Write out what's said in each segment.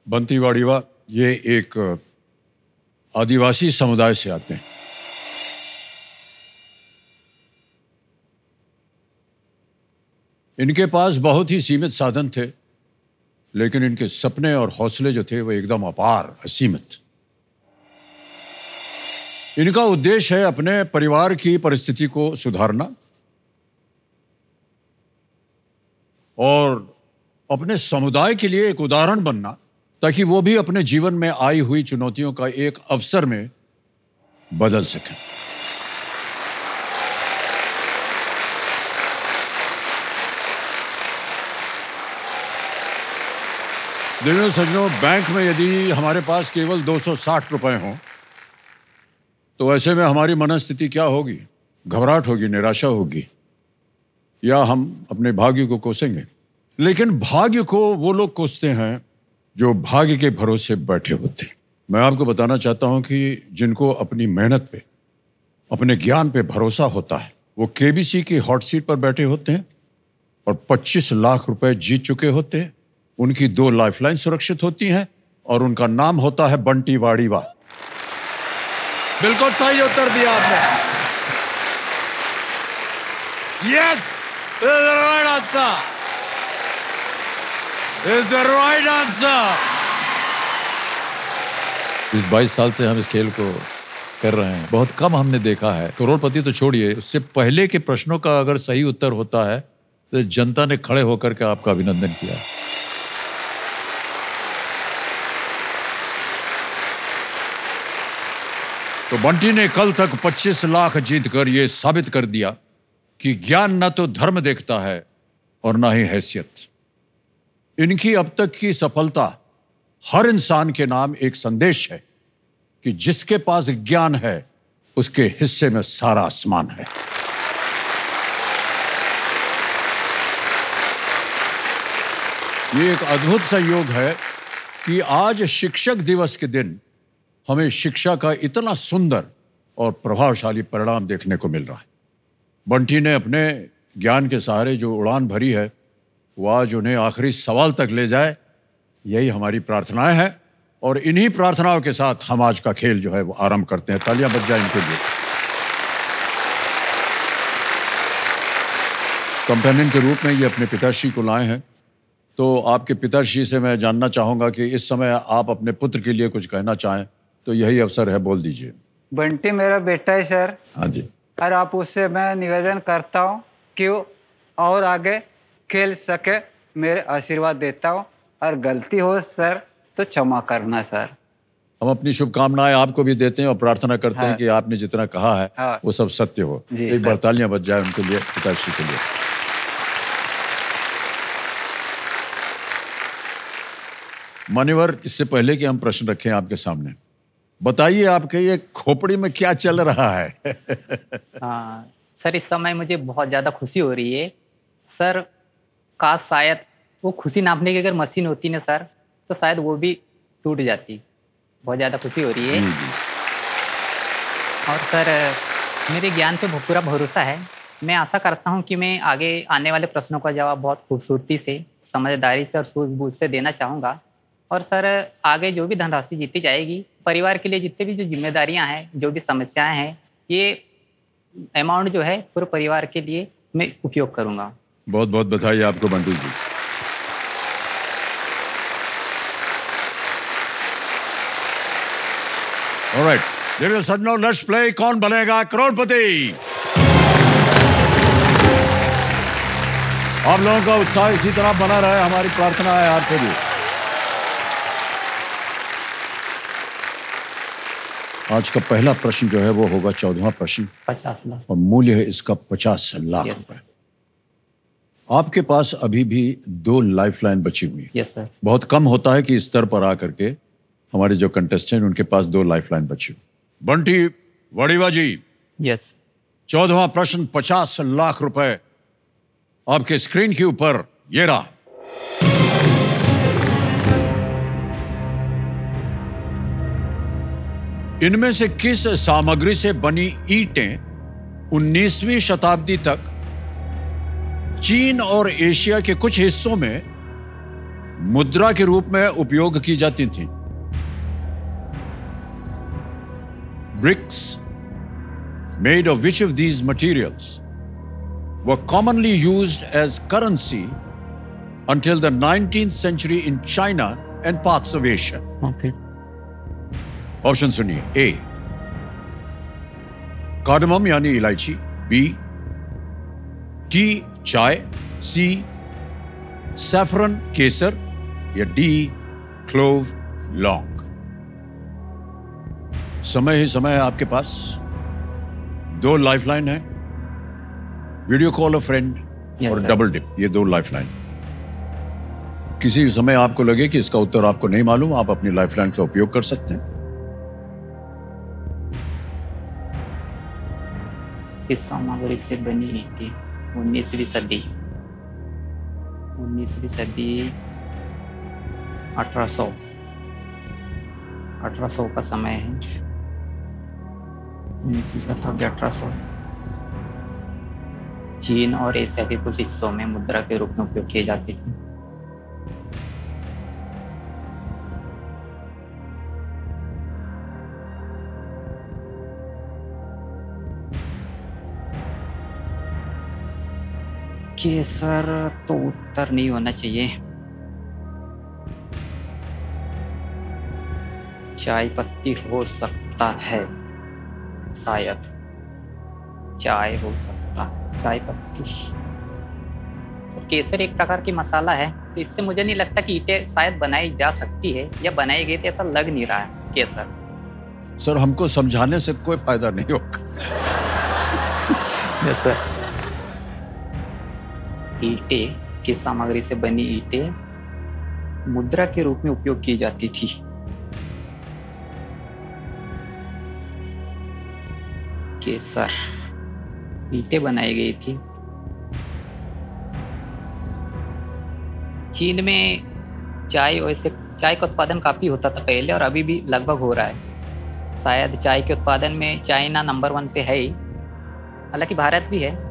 बंटी वाड़ीवा ये एक आदिवासी समुदाय से आते हैं। इनके पास बहुत ही सीमित साधन थे, लेकिन इनके सपने और हौसले जो थे वो एकदम अपार, असीमित। इनका उद्देश्य है अपने परिवार की परिस्थिति को सुधारना और अपने समुदाय के लिए एक उदाहरण बनना, ताकि वो भी अपने जीवन में आई हुई चुनौतियों का एक अवसर में बदल सकें। देखो सज्जनों, बैंक में यदि हमारे पास केवल 260 रुपए हों तो ऐसे में हमारी मनस्थिति क्या होगी? घबराहट होगी, निराशा होगी, या हम अपने भाग्य को कोसेंगे। लेकिन भाग्य को वो लोग कोसते हैं जो भाग्य के भरोसे बैठे होते हैं। मैं आपको बताना चाहता हूं कि जिनको अपनी मेहनत पे, अपने ज्ञान पे भरोसा होता है, वो केबीसी की हॉट सीट पर बैठे होते हैं और 25 लाख रुपए जीत चुके होते हैं। उनकी 2 लाइफलाइन सुरक्षित होती हैं और उनका नाम होता है बंटी वाड़ीवा। बिल्कुल सही उत्तर दिया आपने। Yes, this is the right answer. This is the right answer. इस 22 साल से हम इस खेल को कर रहे हैं, बहुत कम हमने देखा है। करोड़पति तो छोड़िए, उससे पहले के प्रश्नों का अगर सही उत्तर होता है तो जनता ने खड़े होकर के आपका अभिनंदन किया। तो बंटी ने कल तक 25 लाख जीतकर यह साबित कर दिया कि ज्ञान न तो धर्म देखता है और न ही हैसियत। इनकी अब तक की सफलता हर इंसान के नाम एक संदेश है कि जिसके पास ज्ञान है उसके हिस्से में सारा आसमान है। ये एक अद्भुत संयोग है कि आज शिक्षक दिवस के दिन हमें शिक्षा का इतना सुंदर और प्रभावशाली परिणाम देखने को मिल रहा है। बंटी ने अपने ज्ञान के सहारे जो उड़ान भरी है वो आज उन्हें आखिरी सवाल तक ले जाए, यही हमारी प्रार्थनाएं हैं। और इन्हीं प्रार्थनाओं के साथ हम आज का खेल जो है वो आरंभ करते हैं। तालियां बज जाए इनके लिए। कंपेनियन के रूप में ये अपने पिताश्री को लाए हैं, तो आपके पिताश्री से मैं जानना चाहूंगा कि इस समय आप अपने पुत्र के लिए कुछ कहना चाहें तो यही अवसर है, बोल दीजिए। बंटी मेरा बेटा है सर। हाँ जी। और आप उससे मैं निवेदन करता हूँ कि वो और आगे खेल सके, मेरे आशीर्वाद देता हूँ। और गलती हो सर तो क्षमा करना सर। हम अपनी शुभकामनाएं आपको भी देते हैं और प्रार्थना करते हैं कि आपने जितना कहा है वो सब सत्य हो। एक बार तालियां बज जाए उनके लिए, पिताश्री के लिए। मान्यवर, इससे पहले कि हम प्रश्न रखें आपके सामने, बताइए आपके ये खोपड़ी में क्या चल रहा है? हाँ सर, इस समय मुझे बहुत ज़्यादा खुशी हो रही है सर। काश शायद वो खुशी नापने की अगर मशीन होती ना सर, तो शायद वो भी टूट जाती। बहुत ज़्यादा खुशी हो रही है। और सर मेरे ज्ञान पे पूरा भरोसा है। मैं आशा करता हूँ कि मैं आगे आने वाले प्रश्नों का जवाब बहुत खूबसूरती से, समझदारी से और सूझबूझ से देना चाहूँगा। और सर आगे जो भी धनराशि जीती जाएगी, परिवार के लिए जितने भी जो जिम्मेदारियां हैं, जो भी समस्याएं हैं, ये अमाउंट जो है पूरे परिवार के लिए मैं उपयोग करूंगा। बहुत बहुत बधाई आपको बंटी जी। ऑलराइट, देखिए सज्जनों, लेट्स प्ले कौन बनेगा करोड़पति। आप लोगों का उत्साह इसी तरह बना रहे, हमारी प्रार्थना है आपसे भी। आज का पहला प्रश्न जो है वो होगा 14वां प्रश्न, 50 लाख, और मूल्य है इसका 50 लाख रुपए। आपके पास अभी भी 2 लाइफलाइन बची हुई है। Yes sir. बहुत कम होता है कि इस स्तर पर आकर के हमारे जो कंटेस्टेंट उनके पास 2 लाइफलाइन बची हुई। बंटी वाड़ीवा जी, यस, 14वां प्रश्न 50 लाख रुपए आपके स्क्रीन के ऊपर ये रहा। इनमें से किस सामग्री से बनी ईंटें 19वीं शताब्दी तक चीन और एशिया के कुछ हिस्सों में मुद्रा के रूप में उपयोग की जाती थी। Bricks made of which of these materials were commonly used as currency until the 19th century in China and parts of Asia? Okay. Option सुनिए। ए कार्डमम यानी इलायची, बी टी चाय, सी सैफरन केसर, या डी क्लोव लौंग। समय ही समय है आपके पास। 2 लाइफलाइन है, वीडियो कॉल अ फ्रेंड Yes, और sir. डबल डिप, ये 2 लाइफलाइन। किसी भी समय आपको लगे कि इसका उत्तर आपको नहीं मालूम, आप अपनी लाइफलाइन का उपयोग कर सकते हैं। किस सामग्री से बनी ईंटें? 19वीं सदी 1800 का समय है। 19वीं शताब्दी 1800। चीन और एशिया के कुछ हिस्सों में मुद्रा के रूप में उपयोग किए जाते थे। केसर तो उत्तर नहीं होना चाहिए। चाय पत्ती हो सकता है, शायद चाय हो सकता है, चाय पत्ती। सर केसर एक प्रकार की मसाला है, तो इससे मुझे नहीं लगता कि ईंटें शायद बनाई जा सकती है या बनाई गई, तो ऐसा लग नहीं रहा है केसर। सर हमको समझाने से कोई फायदा नहीं होगा। Yes sir. ईंटें, किस सामग्री से बनी ईंटें मुद्रा के रूप में उपयोग की जाती थी? केसर, ईंटें बनाई गई थी। चीन में चाय, वैसे चाय का उत्पादन काफ़ी होता था पहले और अभी भी लगभग हो रहा है। शायद चाय के उत्पादन में चाइना नंबर 1 पे है ही, हालांकि भारत भी है।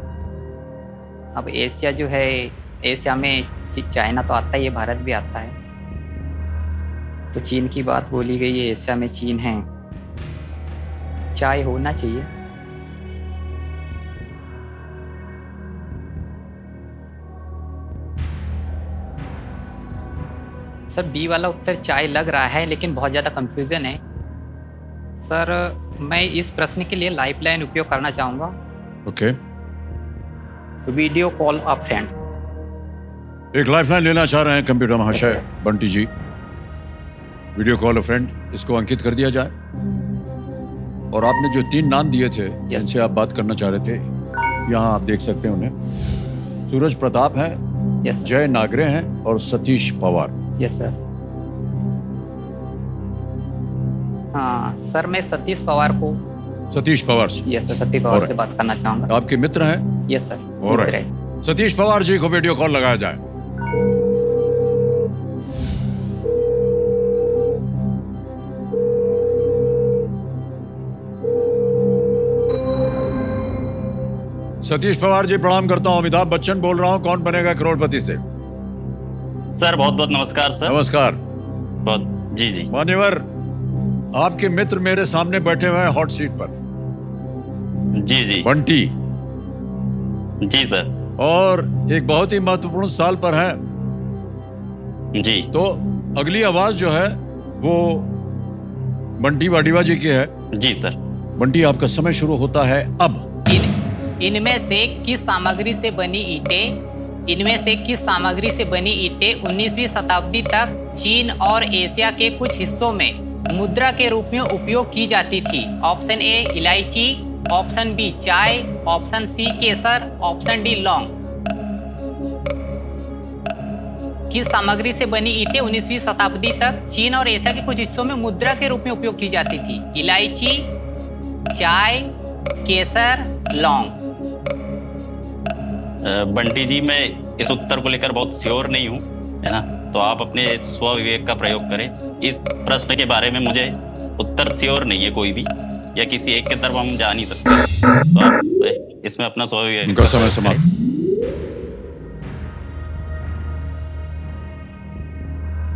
अब एशिया जो है, एशिया में चाइना तो आता ही है, भारत भी आता है। तो चीन की बात बोली गई है, एशिया में चीन है, चाय होना चाहिए। सर बी वाला उत्तर चाय लग रहा है, लेकिन बहुत ज़्यादा कंफ्यूजन है। सर मैं इस प्रश्न के लिए लाइफलाइन उपयोग करना चाहूँगा। ओके। वीडियो कॉल अ फ्रेंड। एक लाइफलाइन लेना चाह रहे हैं कंप्यूटर महाशय बंटी जी। वीडियो कॉल अ फ्रेंड, इसको अंकित कर दिया जाए। और आपने जो 3 नाम दिए थे जिनसे आप बात करना चाह रहे थे, यहाँ आप देख सकते हैं उन्हें। सूरज प्रताप है, जय नागरे हैं और सतीश पवार। Yes sir. हाँ सर, मैं सतीश पवार से। यस सर, सतीश पवार से बात करना चाहूँगा। आपके मित्र हैं? Yes sir. मित्र है। सतीश पवार जी को वीडियो कॉल लगाया जाए। सतीश पवार जी प्रणाम करता हूँ। अमिताभ बच्चन बोल रहा हूँ, कौन बनेगा करोड़पति से। सर बहुत बहुत नमस्कार सर। नमस्कार। बहुत जी जी मान्यवर, आपके मित्र मेरे सामने बैठे हुए हैं हॉट सीट पर। जी जी बंटी जी सर। और एक बहुत ही महत्वपूर्ण साल पर है जी। तो अगली आवाज जो है वो बंटी वाडिवा जी की है। जी सर। बंटी आपका समय शुरू होता है अब। इनमें से किस सामग्री से बनी ईंटें 19वीं शताब्दी तक चीन और एशिया के कुछ हिस्सों में मुद्रा के रूप में उपयोग की जाती थी? ऑप्शन ए इलायची, ऑप्शन बी चाय, ऑप्शन सी केसर, ऑप्शन डी लौंग। किस सामग्री से बनी ईंटें 19वीं शताब्दी तक चीन और एशिया के कुछ हिस्सों में मुद्रा के रूप में उपयोग की जाती थी? इलायची, चाय, केसर, लौंग। बंटी जी, मैं इस उत्तर को लेकर बहुत श्योर नहीं हूँ, है ना, तो आप अपने स्व विवेक का प्रयोग करें। इस प्रश्न के बारे में मुझे उत्तर श्योर नहीं है कोई भी, या किसी एक की तरफ हम जा नहीं सकते, तो आप इसमें अपना स्व विवेक। समय समाप्त।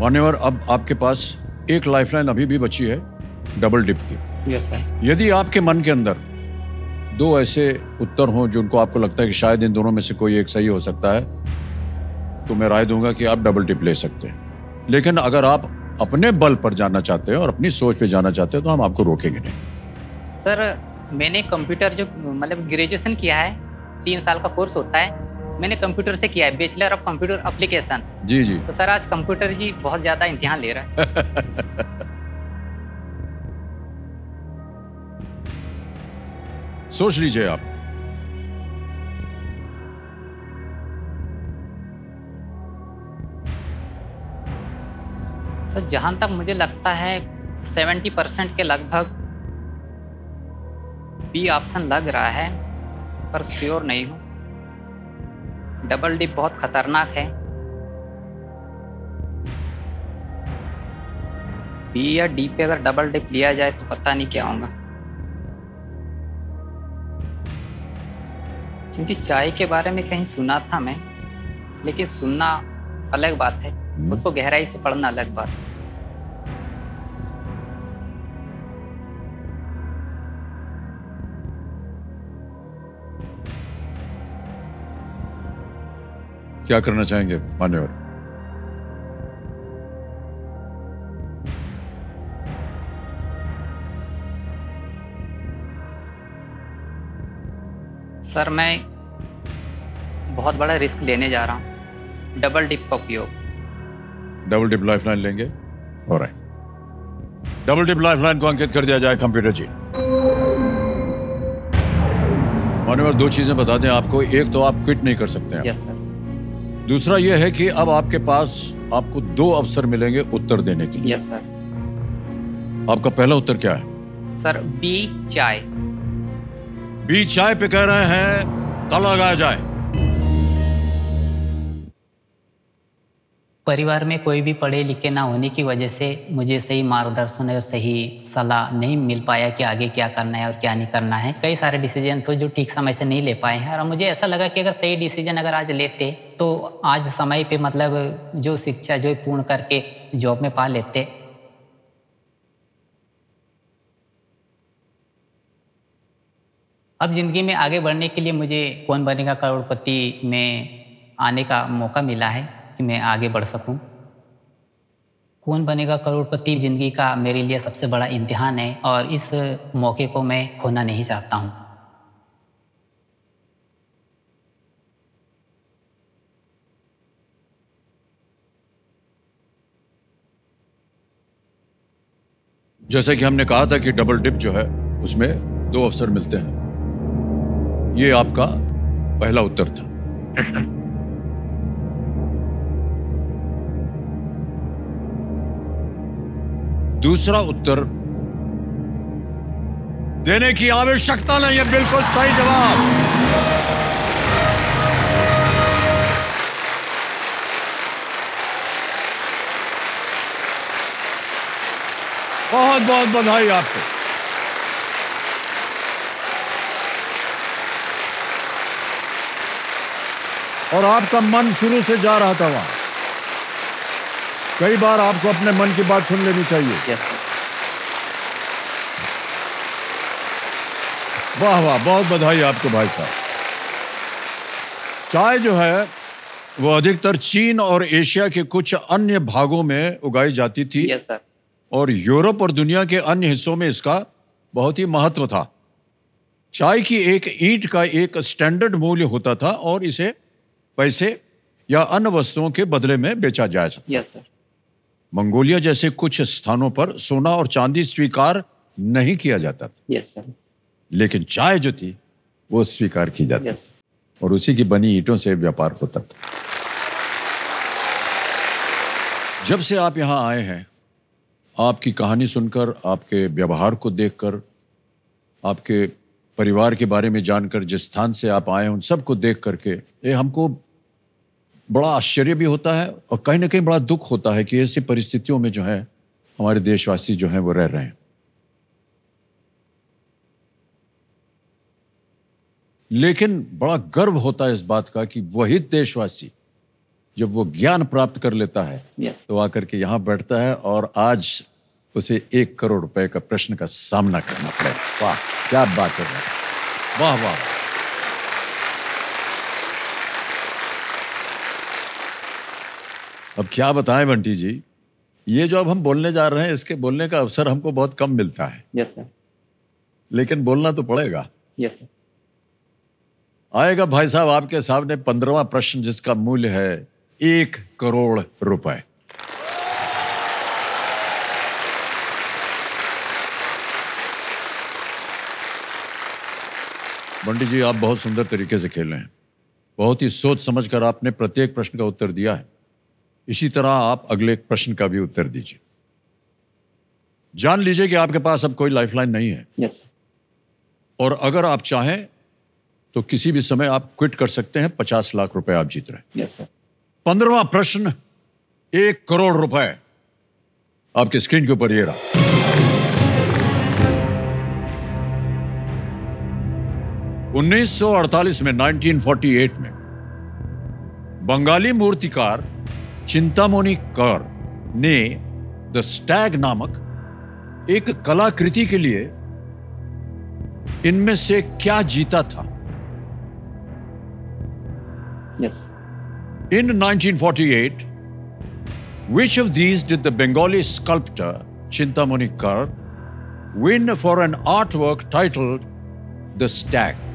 मान्यवर, अब आपके पास एक लाइफलाइन अभी भी बची है, डबल डिप की। Yes sir. यदि आपके मन के अंदर दो ऐसे उत्तर हों जिनको आपको लगता है कि शायद इन दोनों में से कोई एक सही हो सकता है, तो मैं राय दूंगा कि आप डबल डिप ले सकते हैं। लेकिन अगर आप अपने बल पर जाना चाहते हैं और अपनी सोच पे जाना चाहते हैं तो हम आपको रोकेंगे नहीं। सर मैंने कंप्यूटर जो मतलब ग्रेजुएशन किया है, 3 साल का कोर्स होता है, मैंने कंप्यूटर से किया है, बैचलर ऑफ कंप्यूटर एप्लीकेशन। जी जी। तो सर आज कंप्यूटर जी बहुत ज़्यादा इम्तिहान ले रहा है। सोच लीजिए आप। सर जहाँ तक मुझे लगता है 70% के लगभग बी ऑप्शन लग रहा है, पर श्योर नहीं हूँ। डबल डिप बहुत खतरनाक है। बी या डी पे अगर डबल डिप लिया जाए तो पता नहीं क्या होगा, क्योंकि चाय के बारे में कहीं सुना था मैं, लेकिन सुनना अलग बात है, उसको गहराई से पढ़ना अलग बात है। क्या करना चाहेंगे मान्यवर? सर मैं बहुत बड़ा रिस्क लेने जा रहा हूँ, डबल डिप का उपयोग। डबल डिप लाइफलाइन लेंगे? ऑलराइट, डबल डिप लाइफलाइन को अंकित कर दिया जाए कंप्यूटर जी। मान्यवर, दो चीजें बता दें आपको। एक तो आप क्विट नहीं कर सकते हैं। Yes sir. दूसरा यह है कि अब आपके पास आपको 2 अवसर मिलेंगे उत्तर देने के लिए। Yes sir. आपका पहला उत्तर क्या है? सर बी चाय। बी चाय पे कह रहे हैं, ताला लगाया जाए। परिवार में कोई भी पढ़े लिखे ना होने की वजह से मुझे सही मार्गदर्शन और सही सलाह नहीं मिल पाया कि आगे क्या करना है और क्या नहीं करना है। कई सारे डिसीजन तो जो ठीक समय से नहीं ले पाए हैं, और मुझे ऐसा लगा कि अगर सही डिसीजन अगर आज लेते तो आज समय पे मतलब जो शिक्षा जो पूर्ण करके जॉब में पा लेते। अब जिंदगी में आगे बढ़ने के लिए मुझे कौन बनेगा करोड़पति में आने का मौका मिला है कि मैं आगे बढ़ सकूं। कौन बनेगा करोड़पति जिंदगी का मेरे लिए सबसे बड़ा इम्तिहान है, और इस मौके को मैं खोना नहीं चाहता हूं। जैसे कि हमने कहा था कि डबल डिप जो है उसमें 2 अवसर मिलते हैं। ये आपका पहला उत्तर था। दूसरा उत्तर देने की आवश्यकता नहीं है, बिल्कुल सही जवाब। बहुत बहुत बधाई आपको। और आपका मन शुरू से जा रहा था वहां। कई बार आपको अपने मन की बात सुन लेनी चाहिए। Yes sir. वाह वाह, बहुत बधाई आपको भाई साहब। चाय जो है वो अधिकतर चीन और एशिया के कुछ अन्य भागों में उगाई जाती थी। Yes sir. और यूरोप और दुनिया के अन्य हिस्सों में इसका बहुत ही महत्व था। चाय की एक ईंट का एक स्टैंडर्ड मूल्य होता था और इसे पैसे या अन्य वस्तुओं के बदले में बेचा जा सकता। Yes sir. मंगोलिया जैसे कुछ स्थानों पर सोना और चांदी स्वीकार नहीं किया जाता था। Yes sir. लेकिन चाय जो थी वो स्वीकार की जाती यस। थी और उसी की बनी ईंटों से व्यापार होता था। जब से आप यहां आए हैं, आपकी कहानी सुनकर, आपके व्यवहार को देखकर, आपके परिवार के बारे में जानकर, जिस स्थान से आप आए हैं उन सबको देख करके ये हमको बड़ा आश्चर्य भी होता है और कहीं ना कहीं बड़ा दुख होता है कि ऐसी परिस्थितियों में जो है हमारे देशवासी जो हैं वो रह रहे हैं। लेकिन बड़ा गर्व होता है इस बात का कि वही देशवासी जब वो ज्ञान प्राप्त कर लेता है यस तो आकर के यहाँ बैठता है और आज उसे 1 करोड़ रुपए का प्रश्न का सामना करना पड़ेगा। वाह क्या बात है, वाह वाह। अब क्या बताएं बंटी जी, ये जो अब हम बोलने जा रहे हैं इसके बोलने का अवसर हमको बहुत कम मिलता है, यस सर, लेकिन बोलना तो पड़ेगा। Yes sir. आएगा भाई साहब आपके सामने 15वां प्रश्न जिसका मूल्य है 1 करोड़ रुपए। बंटी जी आप बहुत सुंदर तरीके से खेल रहे हैं, बहुत ही सोच समझकर आपने प्रत्येक प्रश्न का उत्तर दिया है। इसी तरह आप अगले प्रश्न का भी उत्तर दीजिए। जान लीजिए कि आपके पास अब कोई लाइफलाइन नहीं है, यस सर, और अगर आप चाहें तो किसी भी समय आप क्विट कर सकते हैं। 50 लाख रुपए आप जीत रहे हैं। Yes sir. 15वां प्रश्न 1 करोड़ रुपए आपकी स्क्रीन के ऊपर ये रहा। (1948) में 1948 में बंगाली मूर्तिकार चिंतामणि कर ने द स्टैग नामक एक कलाकृति के लिए इनमें से क्या जीता था? Yes sir. In 1948, which of these did the Bengali sculptor Chintamani Kar win for an artwork titled The Stag?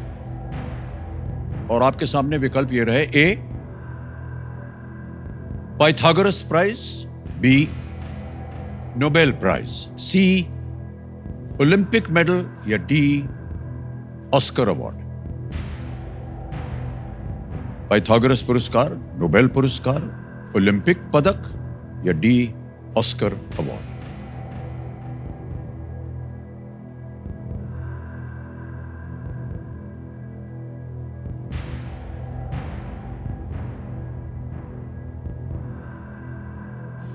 और आपके सामने विकल्प ये रहे: A. Pythagoras Prize, B. Nobel Prize, C. Olympic Medal या D. Oscar Award। पाइथागोरस पुरस्कार, Nobel पुरस्कार, Olympic पदक या D Oscar award.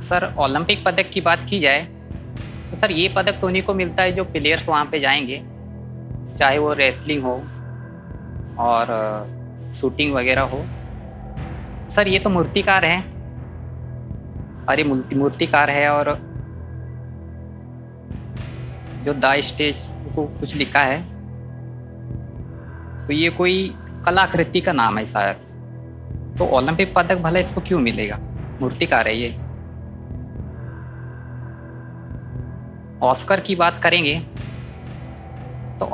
Sir Olympic पदक की बात की जाए तो सर ये पदक तो उन्हीं को मिलता है जो प्लेयर्स वहाँ पे जाएंगे, चाहे वो रेसलिंग हो और शूटिंग वगैरह हो। सर ये तो मूर्तिकार हैं, और ये मूर्तिकार है, और जो द स्टेज को कुछ लिखा है तो ये कोई कलाकृति का नाम है शायद। तो ओलंपिक पदक भला इसको क्यों मिलेगा, मूर्तिकार है ये। ऑस्कर की बात करेंगे तो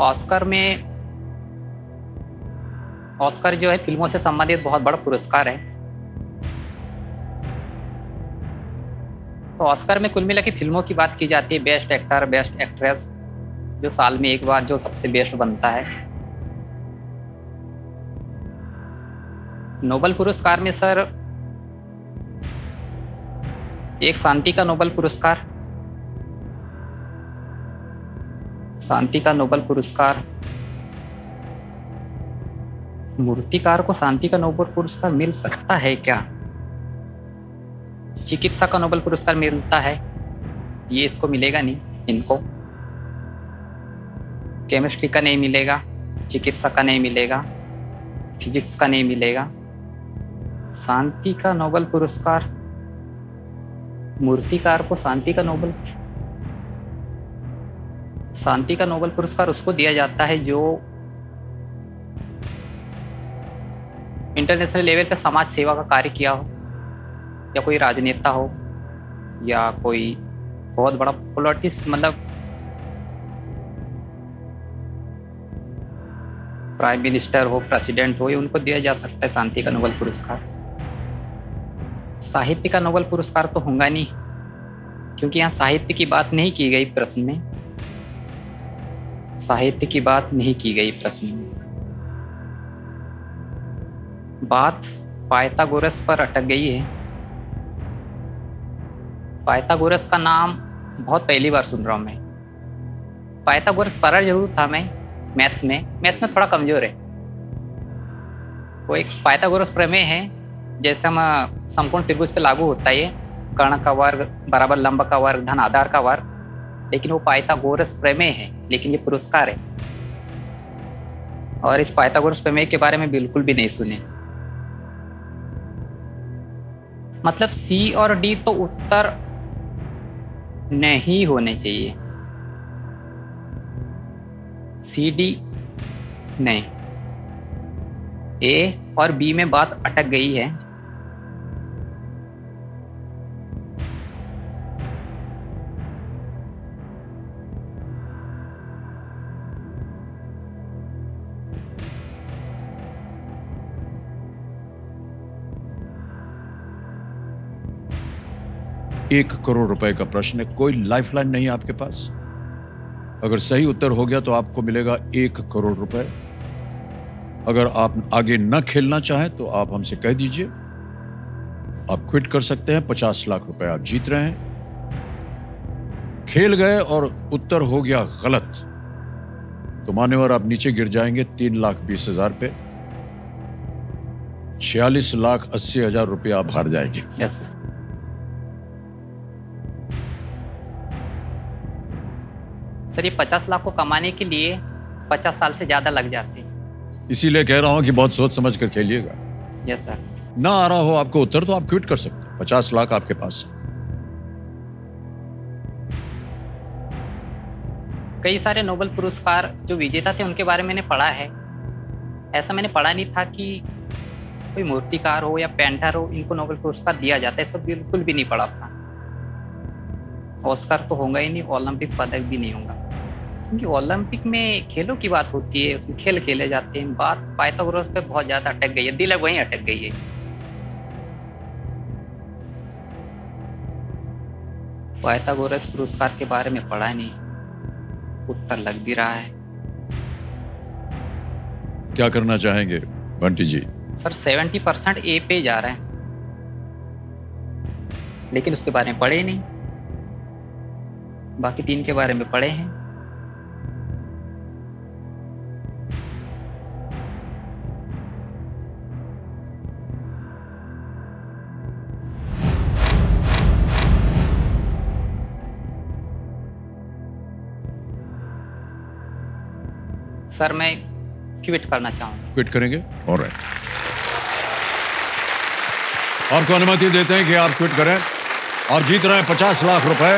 ऑस्कर जो है फिल्मों से संबंधित बहुत बड़ा पुरस्कार है। तो ऑस्कर में कुल मिला के फिल्मों की बात की जाती है, बेस्ट एक्टर, बेस्ट एक्ट्रेस, जो साल में एक बार जो सबसे बेस्ट बनता है। नोबेल पुरस्कार में सर एक शांति का नोबेल पुरस्कार, शांति का नोबेल पुरस्कार, मूर्तिकार को शांति का नोबेल पुरस्कार मिल सकता है क्या? चिकित्सा का नोबेल पुरस्कार मिलता है, ये इसको मिलेगा नहीं, इनको केमिस्ट्री का नहीं मिलेगा, चिकित्सा का नहीं मिलेगा, फिजिक्स का नहीं मिलेगा। शांति का नोबेल पुरस्कार, मूर्तिकार को शांति का नोबेल पुरस्कार उसको दिया जाता है जो इंटरनेशनल लेवल पे समाज सेवा का कार्य किया हो, या कोई राजनेता हो, या कोई बहुत बड़ा पॉलिटिक्स, मतलब प्राइम मिनिस्टर हो, प्रेसिडेंट हो, ये उनको दिया जा सकता है शांति का नोबेल पुरस्कार। साहित्य का नोबेल पुरस्कार तो होगा नहीं, क्योंकि यहाँ साहित्य की बात नहीं की गई प्रश्न में, साहित्य की बात नहीं की गई प्रश्न में। बात पाइथागोरस पर अटक गई है। पाइथागोरस का नाम बहुत पहली बार सुन रहा हूँ मैं। पाइथागोरस पढ़ा जरूर था मैं मैथ्स में थोड़ा कमजोर है। वो एक पाइथागोरस प्रमेय है, जैसे हम समकोण त्रिभुज पे लागू होता है, कर्ण का वर्ग बराबर लंब का वर्ग धन आधार का वर्ग, लेकिन वो पाइथागोरस प्रमेय है, लेकिन ये पुरस्कार है। और इस पाइथागोरस प्रमेय के बारे में बिल्कुल भी नहीं सुने। मतलब सी और डी तो उत्तर नहीं होने चाहिए। सी डी नहीं, ए और बी में बात अटक गई है। ₹1 करोड़ का प्रश्न है, कोई लाइफलाइन नहीं है आपके पास। अगर सही उत्तर हो गया तो आपको मिलेगा ₹1 करोड़। अगर आप आगे न खेलना चाहें तो आप हमसे कह दीजिए, आप क्विट कर सकते हैं। 50 लाख रुपए आप जीत रहे हैं। खेल गए और उत्तर हो गया गलत तो मान्यवर आप नीचे गिर जाएंगे 3,20,000 पे। 46,80,000 रुपये आप हार जाएंगे। Yes sir. सर ये 50 लाख को कमाने के लिए 50 साल से ज्यादा लग जाते हैं। इसीलिए कह रहा हूं कि बहुत सोच समझ कर खेलिएगा। Yes sir. ना आ रहा हो आपको उत्तर तो आप क्विट कर सकते हैं। 50 लाख आपके पास है। कई सारे नोबेल पुरस्कार जो विजेता थे उनके बारे में मैंने पढ़ा है। ऐसा मैंने पढ़ा नहीं था कि कोई मूर्तिकार हो या पेंटर हो इनको नोबेल पुरस्कार दिया जाता है, सब बिल्कुल भी नहीं पढ़ा था। ऑस्कर तो होगा ही नहीं, ओलंपिक पदक भी नहीं होगा, क्योंकि ओलंपिक में खेलों की बात होती है, उसमें खेल खेले जाते हैं। बात पाइथागोरस पे बहुत ज़्यादा अटक गई है, दिल वहीं अटक गई है। पाइथागोरस पुरस्कार के बारे में पढ़ा नहीं, उत्तर लग भी रहा है। क्या करना चाहेंगे बंटी जी? सर 70% ए पे जा रहा है, लेकिन उसके बारे में पढ़े नहीं। बाकी 3 के बारे में पढ़े हैं। सर मैं क्विट करना चाहूंगा। क्विट करेंगे? ऑलराइट, आपको अनुमति देते हैं कि आप क्विट करें। आप जीत रहे हैं 50 लाख रुपए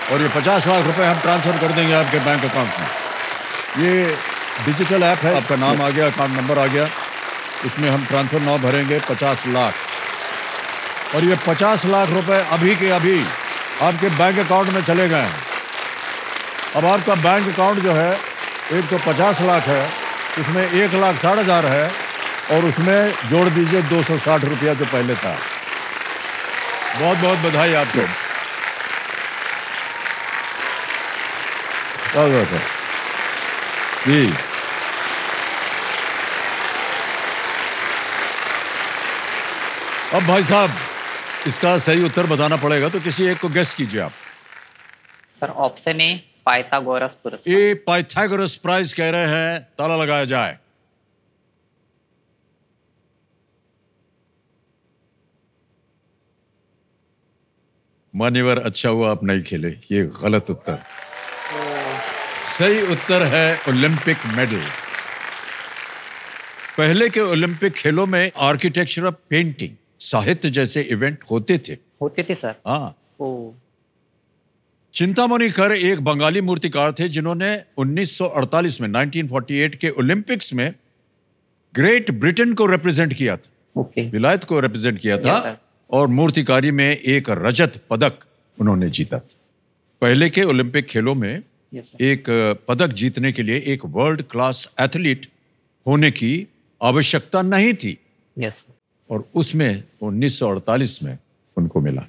और ये 50 लाख रुपए हम ट्रांसफर कर देंगे आपके बैंक अकाउंट में। ये डिजिटल ऐप है, आपका नाम आ गया, अकाउंट नंबर आ गया, उसमें हम ट्रांसफर नाउ भरेंगे 50 लाख। और ये 50 लाख रुपए अभी के अभी आपके बैंक अकाउंट में चले गए हैं। अब आपका बैंक अकाउंट जो है, एक तो 50 लाख है, उसमें 1,60,000 है और उसमें जोड़ दीजिए 260 रुपया जो पहले था। बहुत बहुत बधाई आपको। क्या बात है जी। अब भाई साहब इसका सही उत्तर बताना पड़ेगा, तो किसी एक को गेस कीजिए आप। सर ऑप्शन ए पाइथागोरस पुरस्कार। ये पाइथागोरस प्राइज कह रहे हैं, ताला लगाया जाए। मान्यवर अच्छा हुआ आप नहीं खेले, ये गलत उत्तर। सही उत्तर है ओलंपिक मेडल। पहले के ओलंपिक खेलों में आर्किटेक्चर ऑफ पेंटिंग, साहित्य जैसे इवेंट होते थे सर। हाँ। ओ चिंतामणि कर एक बंगाली मूर्तिकार थे जिन्होंने 1948 में 1948 के ओलंपिक्स में ग्रेट ब्रिटेन को रिप्रेजेंट किया था। ओके। विलायत को रिप्रेजेंट किया था। सर। और मूर्तिकारी में एक रजत पदक उन्होंने जीता था। पहले के ओलंपिक खेलों में एक पदक जीतने के लिए एक वर्ल्ड क्लास एथलीट होने की आवश्यकता नहीं थी। यस। और उसमें 1948 में उनको मिला।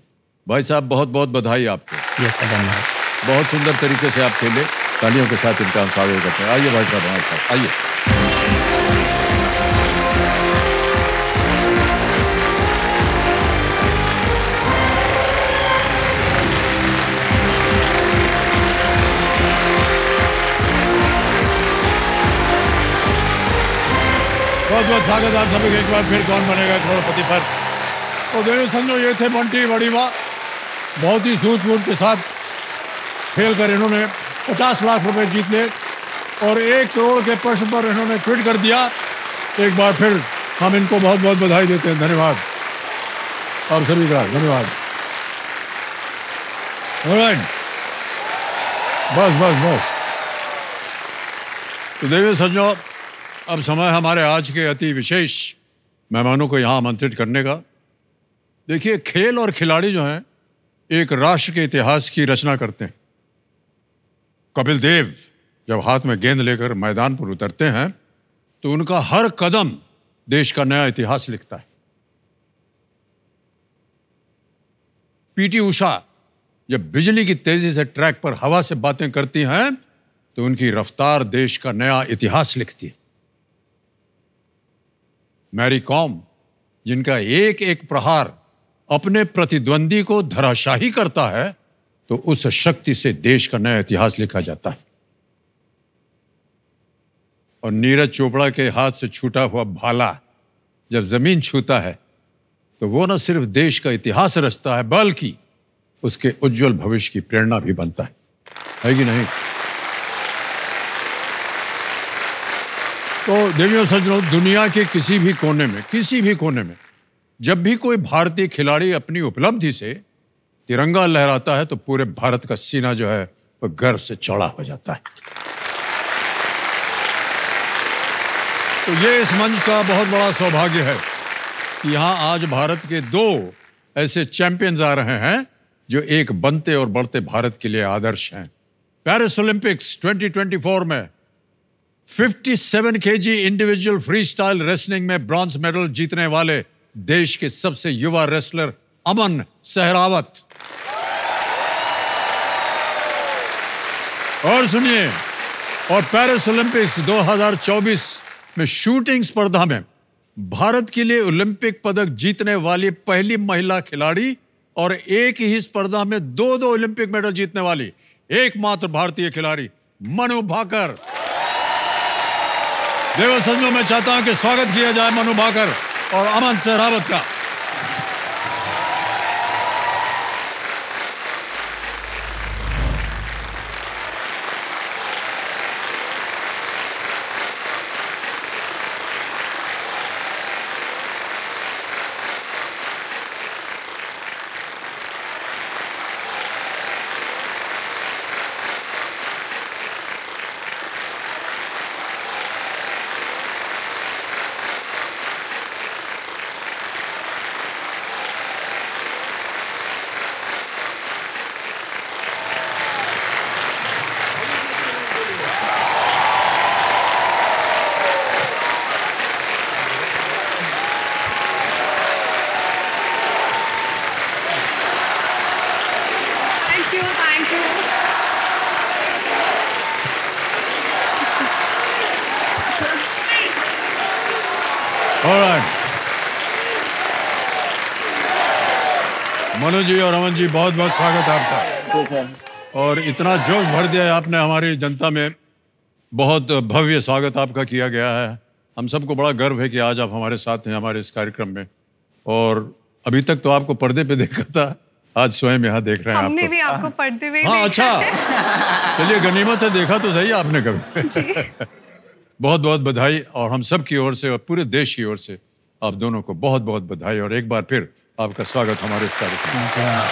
भाई साहब बहुत बहुत बधाई आपको। यस सर, धन्यवाद। बहुत सुंदर तरीके से आप खेले। तालियों के साथ इनका हम स्वागत करते हैं। आइए भाई साहब, हमारे साथ आइए। बहुत बहुत स्वागत आप सभी का एक बार फिर कौन बनेगा करोड़पति पर। तो दोनों संजो ये थे बंटी बड़ीवा। बहुत ही सूझबूझ के साथ खेलकर इन्होंने 50 लाख रुपए जीत लिए और 1 करोड़ के प्रश्न पर इन्होंने क्विट कर दिया। एक बार फिर हम इनको बहुत बहुत बधाई देते हैं। धन्यवाद। आप सभी का धन्यवाद। ऑलराइट, बस। तो देखिए सज्जनों, अब समय हमारे आज के अति विशेष मेहमानों को यहाँ आमंत्रित करने का। देखिए, खेल और खिलाड़ी जो हैं एक राष्ट्र के इतिहास की रचना करते हैं। कपिल देव जब हाथ में गेंद लेकर मैदान पर उतरते हैं तो उनका हर कदम देश का नया इतिहास लिखता है। पीटी उषा जब बिजली की तेजी से ट्रैक पर हवा से बातें करती हैं तो उनकी रफ्तार देश का नया इतिहास लिखती है। मैरी कॉम जिनका एक एक प्रहार अपने प्रतिद्वंदी को धराशाही करता है तो उस शक्ति से देश का नया इतिहास लिखा जाता है। और नीरज चोपड़ा के हाथ से छूटा हुआ भाला जब जमीन छूता है तो वो न सिर्फ देश का इतिहास रचता है बल्कि उसके उज्जवल भविष्य की प्रेरणा भी बनता है कि नहीं? तो देवियों सज्जनों, दुनिया के किसी भी कोने में जब भी कोई भारतीय खिलाड़ी अपनी उपलब्धि से तिरंगा लहराता है तो पूरे भारत का सीना जो है वो गर्व से चौड़ा हो जाता है। तो ये इस मंच का बहुत बड़ा सौभाग्य है कि यहाँ आज भारत के 2 ऐसे चैंपियंस आ रहे हैं जो एक बनते और बढ़ते भारत के लिए आदर्श हैं। पेरिस ओलंपिक्स 2024 में 57 KG individual free style wrestling में ब्रॉन्ज मेडल जीतने वाले देश के सबसे युवा रेसलर अमन सहरावत। और सुनिए, और पेरिस ओलंपिक्स 2024 में शूटिंग स्पर्धा में भारत के लिए ओलंपिक पदक जीतने वाली पहली महिला खिलाड़ी और एक ही स्पर्धा में 2 ओलंपिक मेडल जीतने वाली एकमात्र भारतीय खिलाड़ी मनु भाकर। देवो सज्जनों, मैं चाहता हूं कि स्वागत किया जाए मनु भाकर और अमन सहरावत का। मनु जी और अमन जी, बहुत बहुत स्वागत है आपका। और इतना जोश भर दिया है आपने हमारी जनता में। बहुत भव्य स्वागत आपका किया गया है। हम सबको बड़ा गर्व है कि आज आप हमारे साथ हैं हमारे इस कार्यक्रम में। और अभी तक तो आपको पर्दे पे देखा था, आज स्वयं यहाँ देख रहे हैं। हमने भी आपको पर्दे पे हाँ, अच्छा, चलिए गनीमत है, देखा तो सही आपने कभी। बहुत बहुत बधाई, और हम सब की ओर से और पूरे देश की ओर से आप दोनों को बहुत बहुत बधाई और एक बार फिर आपका स्वागत हमारे इस कार्यक्रम में।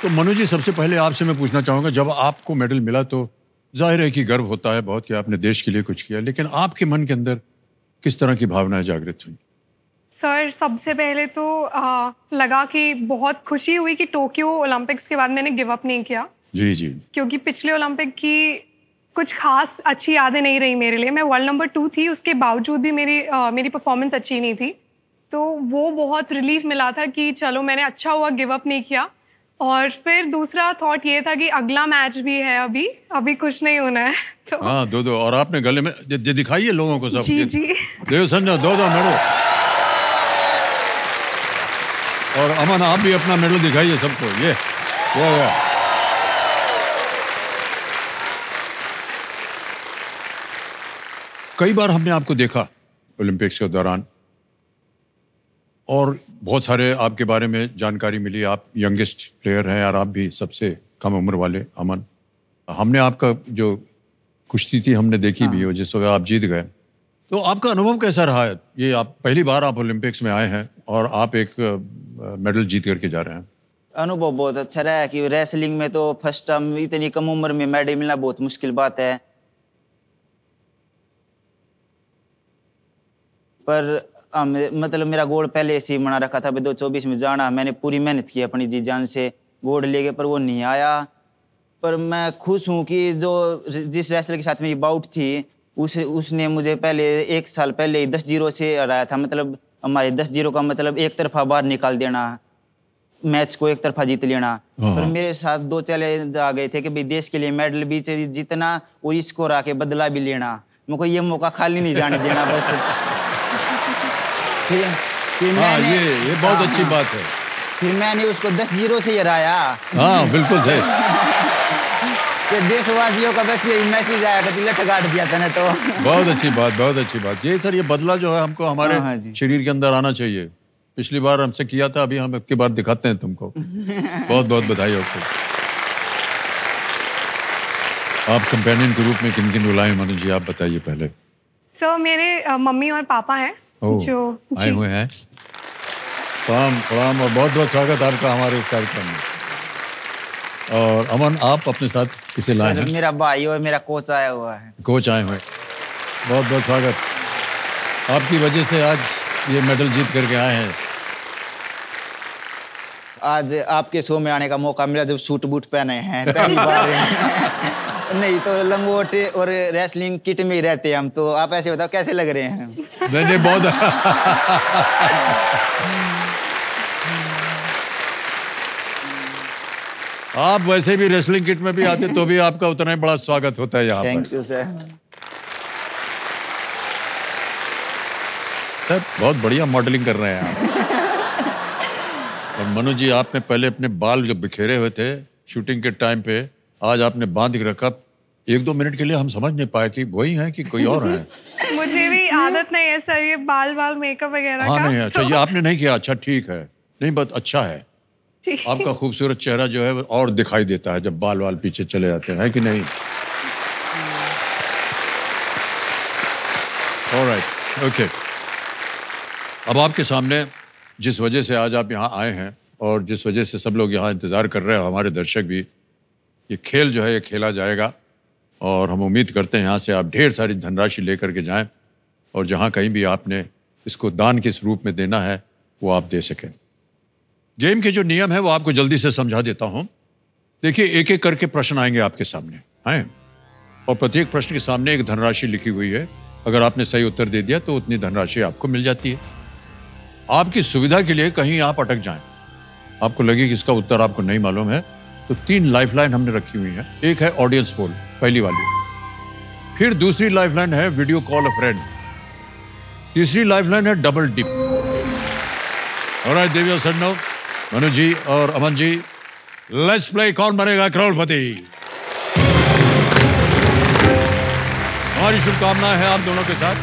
तो मनु जी, सबसे पहले आपसे मैं पूछना चाहूंगा, जब आपको मेडल मिला तो जाहिर है कि गर्व होता है बहुत कि आपने देश के लिए कुछ किया, लेकिन आपके मन के अंदर किस तरह की भावनाएं जागृत हुई? सर, सबसे पहले तो लगा कि बहुत खुशी हुई कि टोक्यो ओलंपिक्स के बाद मैंने गिव अप नहीं किया। जी जी। क्योंकि पिछले ओलंपिक की कुछ खास अच्छी यादें नहीं रही मेरे लिए। मैं वर्ल्ड नंबर 2 थी, उसके बावजूद भी मेरी परफॉर्मेंस अच्छी नहीं थी। तो वो बहुत रिलीफ मिला था कि चलो मैंने अच्छा हुआ गिव अप नहीं किया। और फिर दूसरा थॉट ये था कि अगला मैच भी है, अभी कुछ नहीं होना है। तो हाँ, 2 और आपने गले में दिखाइए लोगों को सब। जी जी। देखो समझो, 2 मेडल। और अमन, आप भी अपना मेडल दिखाइए सबको। ये वो कई बार हमने आपको देखा ओलंपिक्स के दौरान और बहुत सारे आपके बारे में जानकारी मिली। आप यंगेस्ट प्लेयर हैं और आप भी सबसे कम उम्र वाले। अमन, हमने आपका जो कुश्ती थी हमने देखी भी हो, जिस वक्त आप जीत गए, तो आपका अनुभव कैसा रहा है? ये आप पहली बार आप ओलंपिक्स में आए हैं और आप एक मेडल जीत करके जा रहे हैं। अनुभव बहुत अच्छा रहा है कि रेसलिंग में तो फर्स्ट टाइम इतनी कम उम्र में मेडल मिलना बहुत मुश्किल बात है, पर मतलब मेरा गोल पहले से ही बना रखा था 2024 में जाना। मैंने पूरी मेहनत की अपनी जी जान से, गोल्ड लेके, पर वो नहीं आया। पर मैं खुश हूँ कि जिस रेसलर के साथ मेरी बाउट थी उसने मुझे पहले 1 साल पहले ही 10-0 से हराया था। मतलब हमारे 10-0 का मतलब एक तरफा बाहर निकाल देना, मैच को एक तरफा जीत लेना। पर मेरे साथ 2 चैलेंज आ गए थे कि भाई देश के लिए मेडल भी जीतना और स्कोर आके बदला भी लेना। मुझको ये मौका खाली नहीं जाने देना बस। फिर मैंने ये बहुत अच्छी बात है। फिर मैंने उसको 10-0 से ही हराया। हाँ बिल्कुल सही। कि देशवासियों का बस यही मैसेज आया कि लठ गाड़ दिया था ना। तो बहुत अच्छी बात, बहुत अच्छी बात। ये सर, ये बदला जो है हमको हमारे शरीर के अंदर आना चाहिए। पिछली बार हमसे किया था, अभी हम अब की बार दिखाते हैं तुमको। बहुत बहुत बधाई आपको। आप कंपेनियन के रूप में किन किन बुलाए मनु जी, आप बताइए पहले। सर मेरे मम्मी और पापा हैं जो आए हुए हैं। प्रणाम प्रणाम और बहुत बहुत स्वागत आपका हमारे इस कार्यक्रम में। और अमन, आप अपने साथ किसे लाए हैं? मेरा भाई और मेरा कोच आया हुआ है। कोच आए हुए, बहुत बहुत स्वागत। आपकी वजह से आज ये मेडल जीत करके आए हैं। आज आपके शो में आने का मौका मिला जब सूट बूट पहने हैं पहली बार। नहीं तो लंगोट और रेसलिंग किट में ही रहते हैं हम। तो आप ऐसे बताओ कैसे लग रहे हैं? नहीं बहुत। आप वैसे भी रेसलिंग किट में भी आते तो भी आपका उतना ही बड़ा स्वागत होता है यहाँ पर। Thank you sir. सर बहुत बढ़िया मॉडलिंग कर रहे हैं आप। और मनु जी, आपने पहले अपने बाल जो बिखेरे हुए थे शूटिंग के टाइम पे, आज आपने बांध के रखा। 1-2 मिनट के लिए हम समझ नहीं पाए कि वही हैं कि कोई और हैं। मुझे भी आदत नहीं है सर ये बाल मेकअप वगैरह हाँ का। नहीं, अच्छा ये आपने नहीं किया, अच्छा ठीक है। नहीं बहुत अच्छा है। ठीक। आपका खूबसूरत चेहरा जो है और दिखाई देता है जब बाल पीछे चले जाते हैं, कि नहीं? Alright, okay. अब आपके सामने जिस वजह से आज आप यहाँ आए हैं और जिस वजह से सब लोग यहाँ इंतज़ार कर रहे हैं, हमारे दर्शक भी, ये खेल जो है ये खेला जाएगा। और हम उम्मीद करते हैं यहाँ से आप ढेर सारी धनराशि लेकर के जाएं और जहाँ कहीं भी आपने इसको दान किस रूप में देना है वो आप दे सकें। गेम के जो नियम है वो आपको जल्दी से समझा देता हूँ। देखिए, एक एक करके प्रश्न आएंगे आपके सामने हैं और प्रत्येक प्रश्न के सामने एक धनराशि लिखी हुई है। अगर आपने सही उत्तर दे दिया तो उतनी धनराशि आपको मिल जाती है। आपकी सुविधा के लिए कहीं आप अटक जाएं, आपको लगे कि इसका उत्तर आपको नहीं मालूम है, तो 3 लाइफलाइन हमने रखी हुई है। एक है ऑडियंस पोल, पहली वाली। फिर दूसरी लाइफलाइन है वीडियो कॉल अ फ्रेंड। तीसरी लाइफलाइन है डबल डिप। ऑलराइट देवी और सन्नो, मनु जी और अमन जी, लेट्स प्ले कौन बनेगा करोड़पति। हमारी शुभकामनाएं हैं आप दोनों के साथ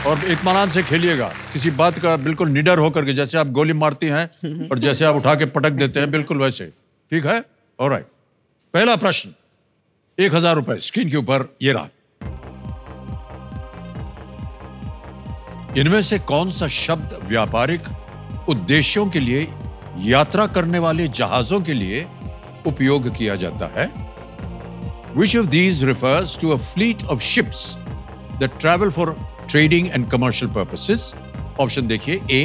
और इत्मीनान से खेलिएगा। किसी बात का बिल्कुल निडर होकर के, जैसे आप गोली मारती हैं और जैसे आप उठा के पटक देते हैं, बिल्कुल वैसे, ठीक है? ऑलराइट, पहला प्रश्न 1000 रुपए स्क्रीन के ऊपर ये रहा। इनमें से कौन सा शब्द व्यापारिक उद्देश्यों के लिए यात्रा करने वाले जहाजों के लिए उपयोग किया जाता है? Which of these refers to a fleet of ships that travel for trading and commercial purposes? Option देखिए, A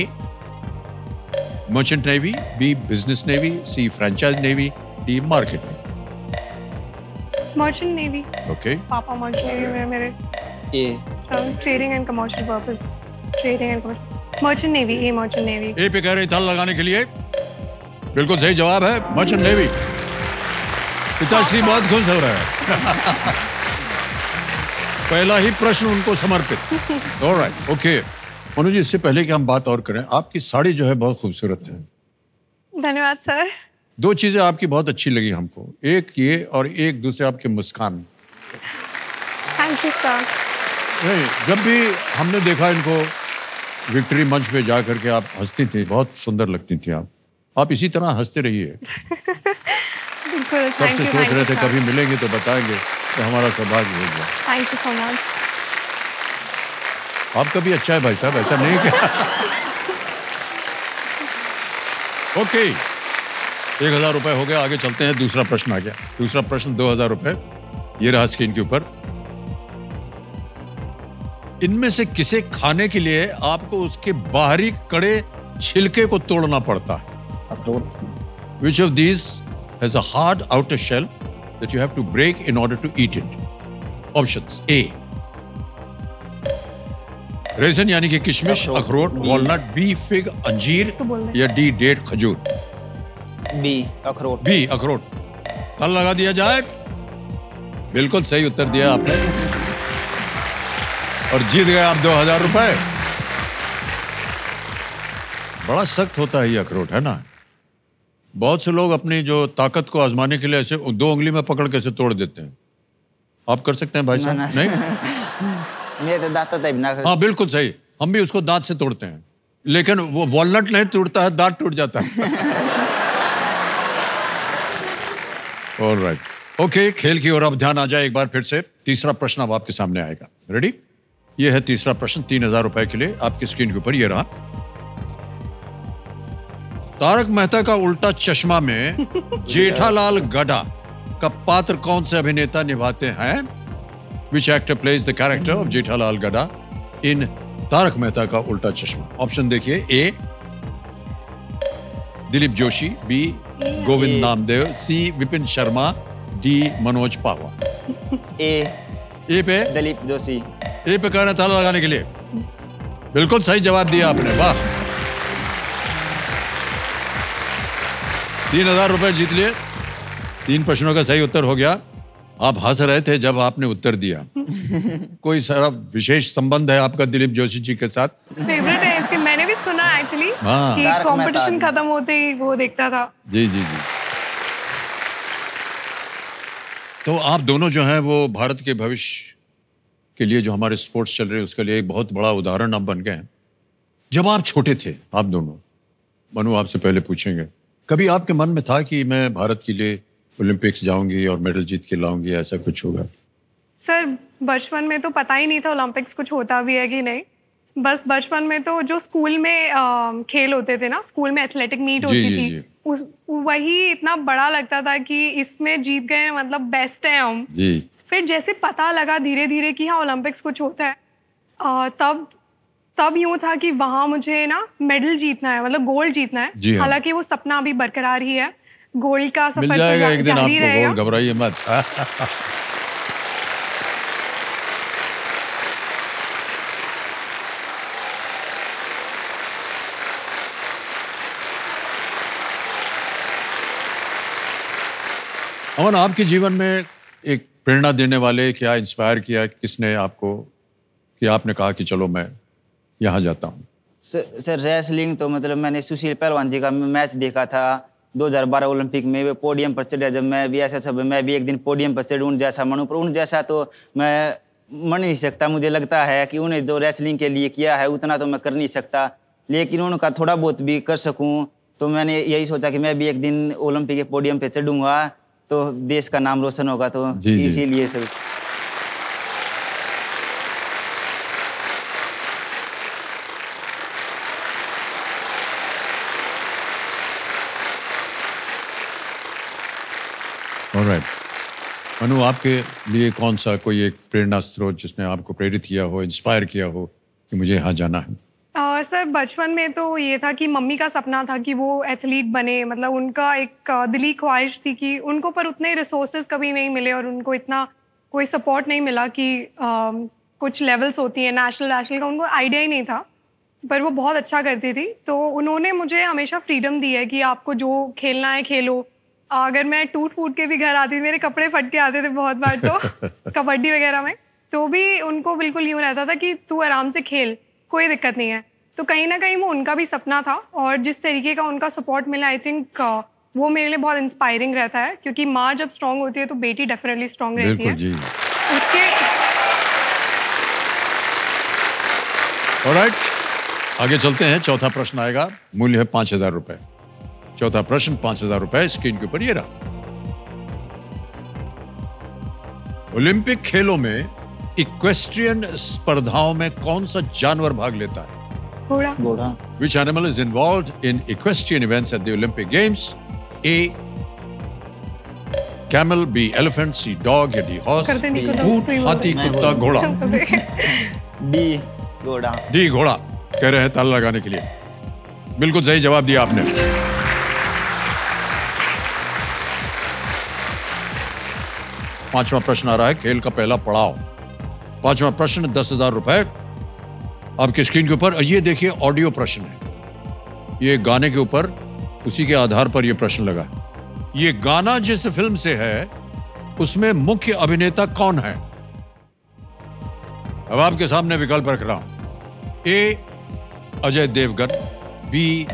merchant navy, B business navy, C franchise navy, D market navy. Merchant navy. Okay. पापा merchant navy में मेरे। Trading and commercial purpose. Trading and merchant navy. A merchant navy. A पे कह रहे ताला लगाने के लिए बिल्कुल सही जवाब है मर्चेंट नेवी। पिताश्री बहुत खुश हो रहा है। पहला ही प्रश्न उनको समर्पित। Alright, okay. मनु जी, इससे पहले कि हम बात और करें, आपकी साड़ी जो है बहुत खूबसूरत है। धन्यवाद सर। 2 चीजें आपकी बहुत अच्छी लगी हमको, एक ये और एक दूसरे आपके मुस्कान। Thank you sir. नहीं, जब भी हमने देखा इनको विक्ट्री मंच पे जा करके आप हंसती थी, बहुत सुंदर लगती थी आप। आप इसी तरह हंसते रहिए। बिल्कुल, कब से सोच रहे थे कभी मिलेंगे तो बताएंगे, तो हमारा सौभाग्य हो गया। Thank you so much. आपका भी अच्छा है भाई साहब, ऐसा नहीं क्या? ओके, 1000 रुपए हो गया। आगे चलते हैं, दूसरा प्रश्न आ गया। दूसरा प्रश्न 2000 रुपए, ये रहा स्क्रीन के ऊपर। इनमें से किसे खाने के लिए आपको उसके बाहरी कड़े छिलके को तोड़ना पड़ता है? Which of these has a hard outer shell that you have to break in order to eat it? Options: A, raisin यानी कि किशमिश, अखरोट, वॉलनट, बी, फिग, अंजीर, या डी, डेट, खजूर। बी, अखरोट। बी, अखरोट। ताला लगा दिया जाए। बिल्कुल सही उत्तर दिया आपने और जीत गए आप 2000 रुपए। बड़ा सख्त होता है ये अखरोट, है ना? बहुत से लोग अपनी जो ताकत को आजमाने के लिए ऐसे 2 उंगली में पकड़ के ऐसे तोड़ देते हैं। आप कर सकते हैं भाई साहब? नहीं, मैं तो दांत टाइप ना कर। हाँ बिल्कुल सही, हम भी उसको दांत से तोड़ते हैं, लेकिन वो वॉलनट नहीं टूटता है, दांत टूट जाता है। ऑलराइट, ओके, खेल की ओर अब ध्यान आ जाए एक बार फिर से। तीसरा प्रश्न अब आपके सामने आएगा। रेडी? ये है तीसरा प्रश्न 3000 रुपए के लिए। आपकी स्क्रीन के ऊपर ये रहा। तारक मेहता का उल्टा चश्मा में जेठालाल गड्ढा का पात्र कौन से अभिनेता निभाते हैं? Which actor plays the character of Jethalal गड्ढा in तारक मेहता का उल्टा चश्मा? ऑप्शन देखिए। ए, दिलीप जोशी, बी, गोविंद नामदेव, सी, विपिन शर्मा, डी, मनोज पावा। ए पे दिलीप जोशी। ए पे कह रहे हैं ताला लगाने के लिए। बिल्कुल सही जवाब दिया आपने, वाह। 3000 रुपए जीत लिए। 3 प्रश्नों का सही उत्तर हो गया। आप हंस रहे थे जब आपने उत्तर दिया। कोई सारा विशेष संबंध है आपका दिलीप जोशी जी के साथ? फेवरेट है इसके, मैंने भी सुना एक्चुअली हाँ। कि तारक कंपटीशन मेहता। खत्म होते ही वो देखता था। जी जी जी। तो आप दोनों जो हैं वो भारत के भविष्य के लिए, जो हमारे स्पोर्ट्स चल रहे हैं उसके लिए एक बहुत बड़ा उदाहरण आप बन गए हैं। जब आप छोटे थे, आप दोनों, मनु आपसे पहले पूछेंगे, कभी आपके मन में था कि मैं भारत के लिए ओलंपिक्स जाऊंगी और मेडल जीत के लाऊंगी, ऐसा कुछ होगा? सर बचपन में तो पता ही नहीं था ओलंपिक्स कुछ होता भी है कि नहीं। बस बचपन में तो जो स्कूल में खेल होते थे ना, स्कूल में एथलेटिक मीट होती जी, थी, जी। वही इतना बड़ा लगता था कि इसमें जीत गए, मतलब बेस्ट है हम। जी। फिर जैसे पता लगा धीरे धीरे कि हाँ ओलंपिक्स कुछ होता है, तब यूँ था कि वहाँ मुझे ना मेडल जीतना है, मतलब गोल्ड जीतना जी है। हाँ। हालांकि वो सपना अभी बरकरार ही है, गोल्ड का मिल सफर जाएगा तो एक दिन जारी आपको रहेगा। गोल्ड, घबराइए मत। अमन, आपके जीवन में एक प्रेरणा देने वाले क्या इंस्पायर किया, किसने आपको, कि आपने कहा कि चलो मैं यहाँ जाता हूँ? सर रेसलिंग तो मतलब मैंने सुशील पहलवान जी का मैच देखा था 2012 ओलंपिक में। वे पोडियम पर चढ़ा, जब मैं भी ऐसा सब मैं भी एक दिन पोडियम पर चढ़ूँ, उन जैसा मनू, पर उन जैसा तो मैं मन नहीं सकता। मुझे लगता है कि उन्हें जो रेसलिंग के लिए किया है उतना तो मैं कर नहीं सकता, लेकिन उनका थोड़ा बहुत भी कर सकूँ। तो मैंने यही सोचा कि मैं भी एक दिन ओलंपिक के पोडियम पर चढ़ूँगा तो देश का नाम रोशन होगा, तो जी, जी। इसीलिए सब। ऑलराइट, मनु, आपके लिए कौन सा कोई एक प्रेरणा स्रोत जिसने आपको प्रेरित किया हो, इंस्पायर किया हो कि मुझे यहाँ जाना है? सर बचपन में तो ये था कि मम्मी का सपना था कि वो एथलीट बने, मतलब उनका एक दिली ख्वाहिश थी कि उनको पर उतने रिसोर्सेज कभी नहीं मिले और उनको इतना कोई सपोर्ट नहीं मिला कि कुछ लेवल्स होती हैं नेशनल का, उनको आइडिया ही नहीं था। पर वो बहुत अच्छा करती थी, तो उन्होंने मुझे हमेशा फ्रीडम दी है कि आपको जो खेलना है खेलो। अगर मैं टूट फूट के भी घर आती थी, मेरे कपड़े फट के आते थे बहुत बार तो कबड्डी वगैरह में, तो भी उनको बिल्कुल यूँ रहता था कि तू आराम से खेल, कोई दिक्कत नहीं है। तो कहीं ना कहीं वो उनका भी सपना था और जिस तरीके का उनका सपोर्ट मिला, आई थिंक वो मेरे लिए बहुत इंस्पायरिंग रहता है, क्योंकि माँ जब स्ट्रांग होती है तो बेटी डेफिनेटली स्ट्रांग रहती है। बिल्कुल जी। उसके ऑलराइट, आगे चलते हैं। चौथा प्रश्न आएगा, मूल्य है 5000 रुपए। चौथा प्रश्न 5000 रुपए, स्क्रीन के ऊपर ये रहा। ओलंपिक खेलों में इक्वेस्ट्रियन स्पर्धाओं में कौन सा जानवर भाग लेता है? घोड़ा। घोड़ा। Which animal is involved in equestrian events at the Olympic Games? A. Camel, B. Elephant, C. Dog या D. Horse? करते नहीं को ऊंट, हाथी, कुत्ता, घोड़ा। डी घोड़ा। डी घोड़ा कह रहे हैं ताला लगाने के लिए। बिल्कुल सही जवाब दिया आपने। पांचवा प्रश्न आ रहा है, खेल का पहला पड़ाव। पांचवा प्रश्न 10,000 रुपए आपकी स्क्रीन के ऊपर। ये देखिए ऑडियो प्रश्न है, ये गाने के ऊपर, उसी के आधार पर ये प्रश्न लगा है। ये गाना जिस फिल्म से है उसमें मुख्य अभिनेता कौन है? अब आपके सामने विकल्प रख रहा हूं। ए. अजय देवगन, बी.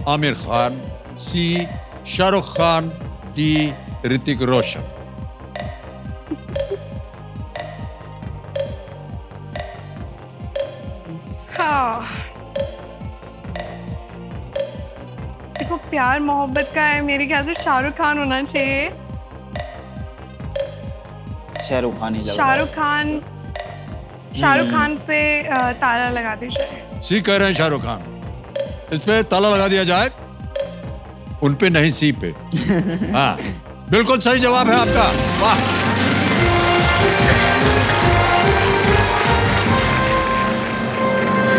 आमिर खान, सी. शाहरुख खान, डी. ऋतिक रोशन। हाँ, देखो प्यार मोहब्बत का है, मेरे ख्याल से शाहरुख खान होना चाहिए। शाहरुख खान ही लग रहा है। शाहरुख खान पे ताला लगा दीजिए। सी कह रहे हैं शाहरुख खान, इस पे ताला लगा दिया जाए? उन पे नहीं, सी पे। हाँ, बिल्कुल सही जवाब है आपका। वाह।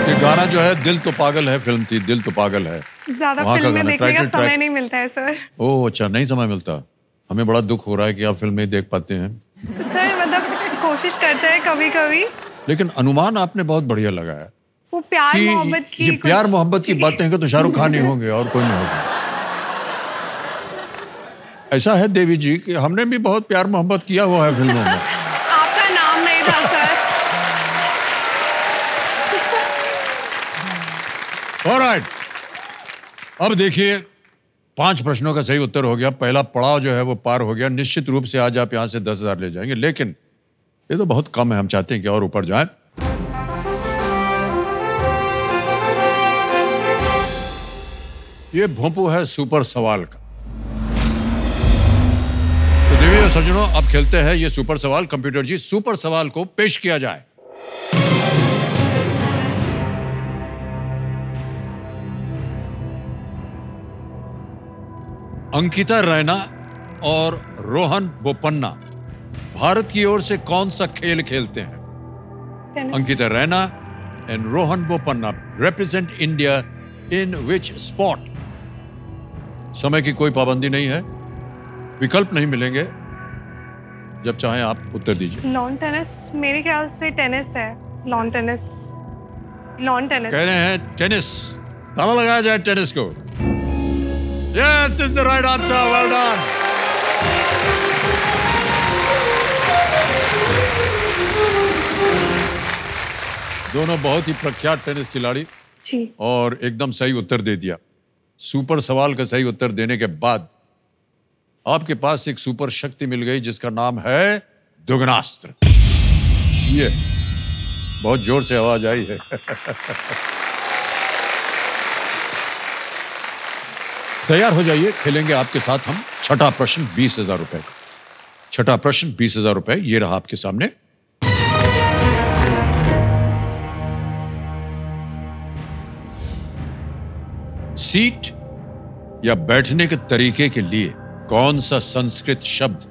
ये गाना जो है दिल तो पागल है फिल्म थी, दिल तो पागल है। ज्यादा वहाँ का फिल्में गाना, देखने का टाइटल समय ट्रैक। नहीं मिलता है सर। ओह अच्छा, नहीं समय मिलता। हमें बड़ा दुख हो रहा है कि आप फिल्म नहीं देख पाते हैं। सर मतलब कोशिश करते हैं कभी कभी। लेकिन अनुमान आपने बहुत बढ़िया लगाया वो प्यार कि मोहब्बत की ये प्यार कुछ- मोहब्बत की बातें हैं तो शाहरुख खान ही होंगे और कोई नहीं होगा। ऐसा है देवी जी कि हमने भी बहुत प्यार मोहब्बत किया हुआ है फिल्मों में। आपका नाम नहीं था सर। ऑलराइट, अब देखिए 5 प्रश्नों का सही उत्तर हो गया। पहला पड़ाव जो है वो पार हो गया। निश्चित रूप से आज आप यहां से 10,000 ले जाएंगे, लेकिन ये तो बहुत कम है। हम चाहते हैं कि और ऊपर जाए। ये भोंपू है सुपर सवाल का। तो देवी और सज्जनों, अब खेलते हैं ये सुपर सवाल। कंप्यूटर जी, सुपर सवाल को पेश किया जाए। अंकिता रैना और रोहन बोपन्ना भारत की ओर से कौन सा खेल खेलते हैं? Tennis. Ankita Raina and Rohan Bopanna represent India in which sport? समय की कोई पाबंदी नहीं है, विकल्प नहीं मिलेंगे, जब चाहें आप उत्तर दीजिए। लॉन टेनिस, मेरे ख्याल से टेनिस है। Lawn tennis. Lawn tennis. कह रहे हैं टेनिस। ताला लगाया जाए टेनिस को। Yes, is the right answer. Well done. दोनों बहुत ही प्रख्यात टेनिस खिलाड़ी जी। और एकदम सही उत्तर दे दिया। सुपर सवाल का सही उत्तर देने के बाद आपके पास एक सुपर शक्ति मिल गई जिसका नाम है दुगनास्त्र। ये बहुत जोर से आवाज आई है। तैयार हो जाइए, खेलेंगे आपके साथ हम। छठा प्रश्न 20,000 रुपए का। छठा प्रश्न 20,000 रुपए, ये रहा आपके सामने। सीट या बैठने के तरीके के लिए कौन सा संस्कृत शब्द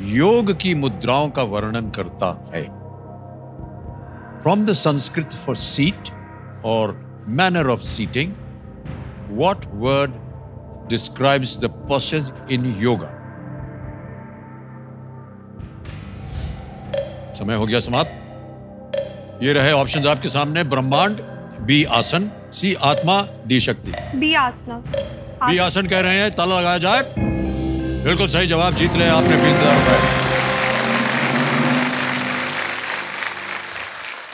योग की मुद्राओं का वर्णन करता है? From the Sanskrit for seat और manner of seating, what word describes the postures in yoga? समय हो गया समाप्त। ये रहे ऑप्शंस आपके सामने। ब्रह्मांड, बी आसन, सी आत्मा, डी शक्ति। बी आसना। बी आसन कह रहे हैं, ताला लगाया जाए। बिल्कुल सही जवाब, जीत लिया आपने 20,000 रुपए।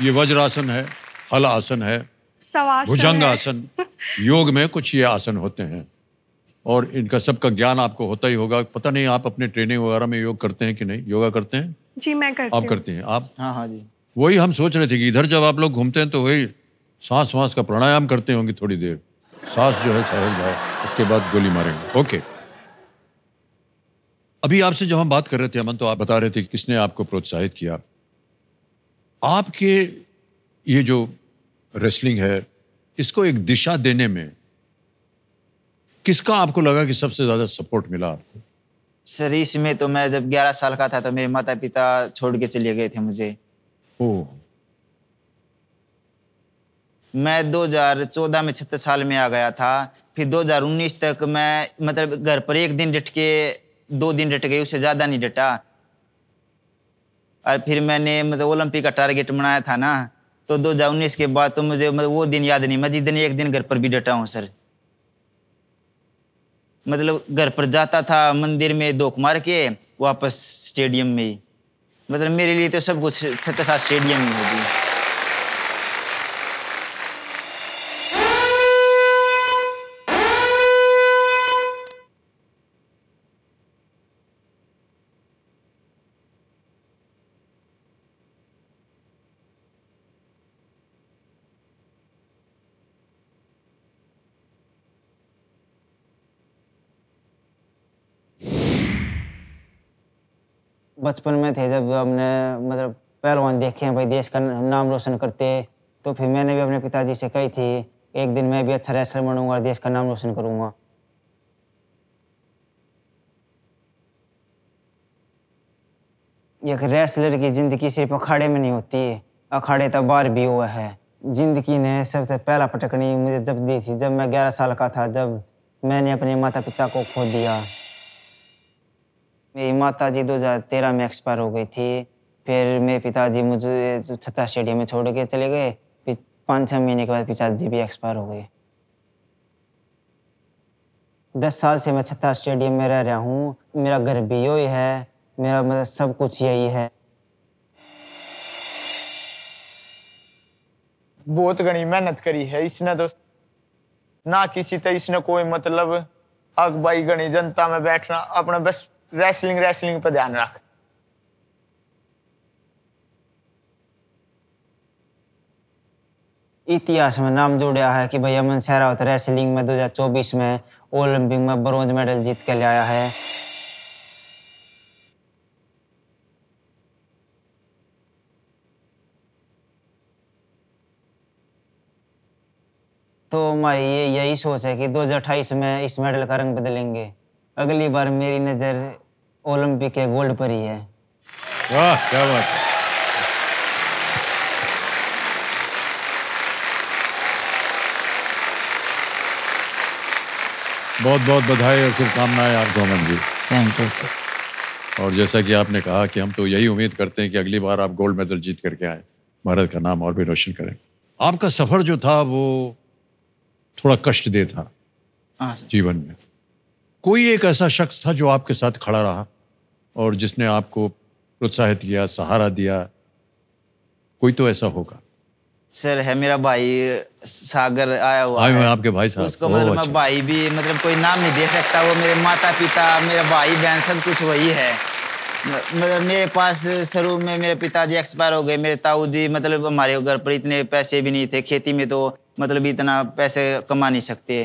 ये वज्रासन है, हल आसन है, सवासन भुजंग है। आसन। योग में कुछ ये आसन होते हैं और इनका सबका ज्ञान आपको होता ही होगा। पता नहीं आप अपने ट्रेनिंग वगैरह में योग करते हैं कि नहीं? योगा करते हैं? जी मैं करती आप हूँ। करती हैं? आप? हाँ हाँ जी। वही हम सोच रहे थे कि इधर जब आप लोग घूमते हैं तो वही सांस वास का प्राणायाम करते होंगे थोड़ी देर। सांस जो है सहल जाए, उसके बाद गोली मारेंगे। ओके, अभी आपसे जब हम बात कर रहे थे अमन, तो आप बता रहे थे कि किसने आपको प्रोत्साहित किया। आपके ये जो रेसलिंग है, इसको एक दिशा देने में किसका आपको लगा कि सबसे ज्यादा सपोर्ट मिला आपको? सर इसमें तो मैं जब 11 साल का था तो मेरे माता पिता छोड़ के चले गए थे मुझे। ओह, मैं 2014 में 36 साल में आ गया था। फिर 2019 तक मैं मतलब घर पर एक दिन डट के 2 दिन डट गई, उससे ज़्यादा नहीं डटा। और फिर मैंने मतलब ओलंपिक का टारगेट बनाया था ना, तो 2019 के बाद तो मुझे मतलब वो दिन याद नहीं। मैं जिस दिन एक दिन घर पर भी डटा हूँ सर। मतलब घर पर जाता था मंदिर में धोख मार के, वापस स्टेडियम में ही। मतलब मेरे लिए तो सब कुछ छत्रसाल स्टेडियम में होगी। बचपन में थे जब हमने मतलब पहलवान देखे हैं भाई देश का नाम रोशन करते, तो फिर मैंने भी अपने पिताजी से कही थी एक दिन मैं भी अच्छा रेसलर बनूंगा और देश का नाम रोशन करूंगा। एक रेसलर की जिंदगी सिर्फ अखाड़े में नहीं होती, अखाड़े तक बाहर भी हुआ है। जिंदगी ने सबसे पहला पटकनी मुझे जब दी थी, जब मैं 11 साल का था, जब मैंने अपने माता पिता को खो दिया। मेरी माता जी 2013 में एक्सपायर हो गई थी। फिर मेरे पिताजी मुझे छत्ता स्टेडियम में छोड़ के चले गए। फिर 5-6 महीने के बाद पिताजी भी एक्सपायर हो गए। 10 साल से मैं छत्ता स्टेडियम में रह रहा हूँ। मेरा घर भी यही है, मेरा मतलब सब कुछ यही है। बहुत घनी मेहनत करी है इसने, तो ना किसी तरह इसने कोई मतलब अग भाई घनी जनता में बैठना, अपना बस रेसलिंग पर ध्यान रख। इतिहास में नाम जोड़ा है कि भाई अमन सहरावत रेसलिंग में 2024 में ओलंपिक में ब्रॉन्ज मेडल जीत के लाया है। तो हमारी यही सोच है कि 2028 में इस मेडल का रंग बदलेंगे। अगली बार मेरी नज़र ओलंपिक के गोल्ड पर ही है। वाह, क्या बात है। बहुत बहुत बधाई और शुभकामनाएं आपको Aman ji. Thank you sir. और जैसा कि आपने कहा कि हम तो यही उम्मीद करते हैं कि अगली बार आप गोल्ड मेडल जीत करके आए, भारत का नाम और भी रोशन करें। आपका सफर जो था वो थोड़ा कष्टदेह था हाँ सर। जीवन में। कोई एक ऐसा शख्स था जो आपके साथ खड़ा रहा और जिसने आपको प्रोत्साहित किया, सहारा दिया? कोई तो ऐसा होगा। सर है मेरा भाई सागर आया हुआ आए हुए है। आपके भाई साहब। उसको ओह, मतलब अच्छा। मैं भाई भी मतलब कोई नाम नहीं दे सकता। वो मेरे माता पिता, मेरा भाई बहन सब कुछ वही है। मतलब मेरे पास शुरू में मेरे पिताजी एक्सपायर हो गए। मेरे ताऊ जी मतलब हमारे घर पर इतने पैसे भी नहीं थे, खेती में तो मतलब इतना पैसे कमा नहीं सकते।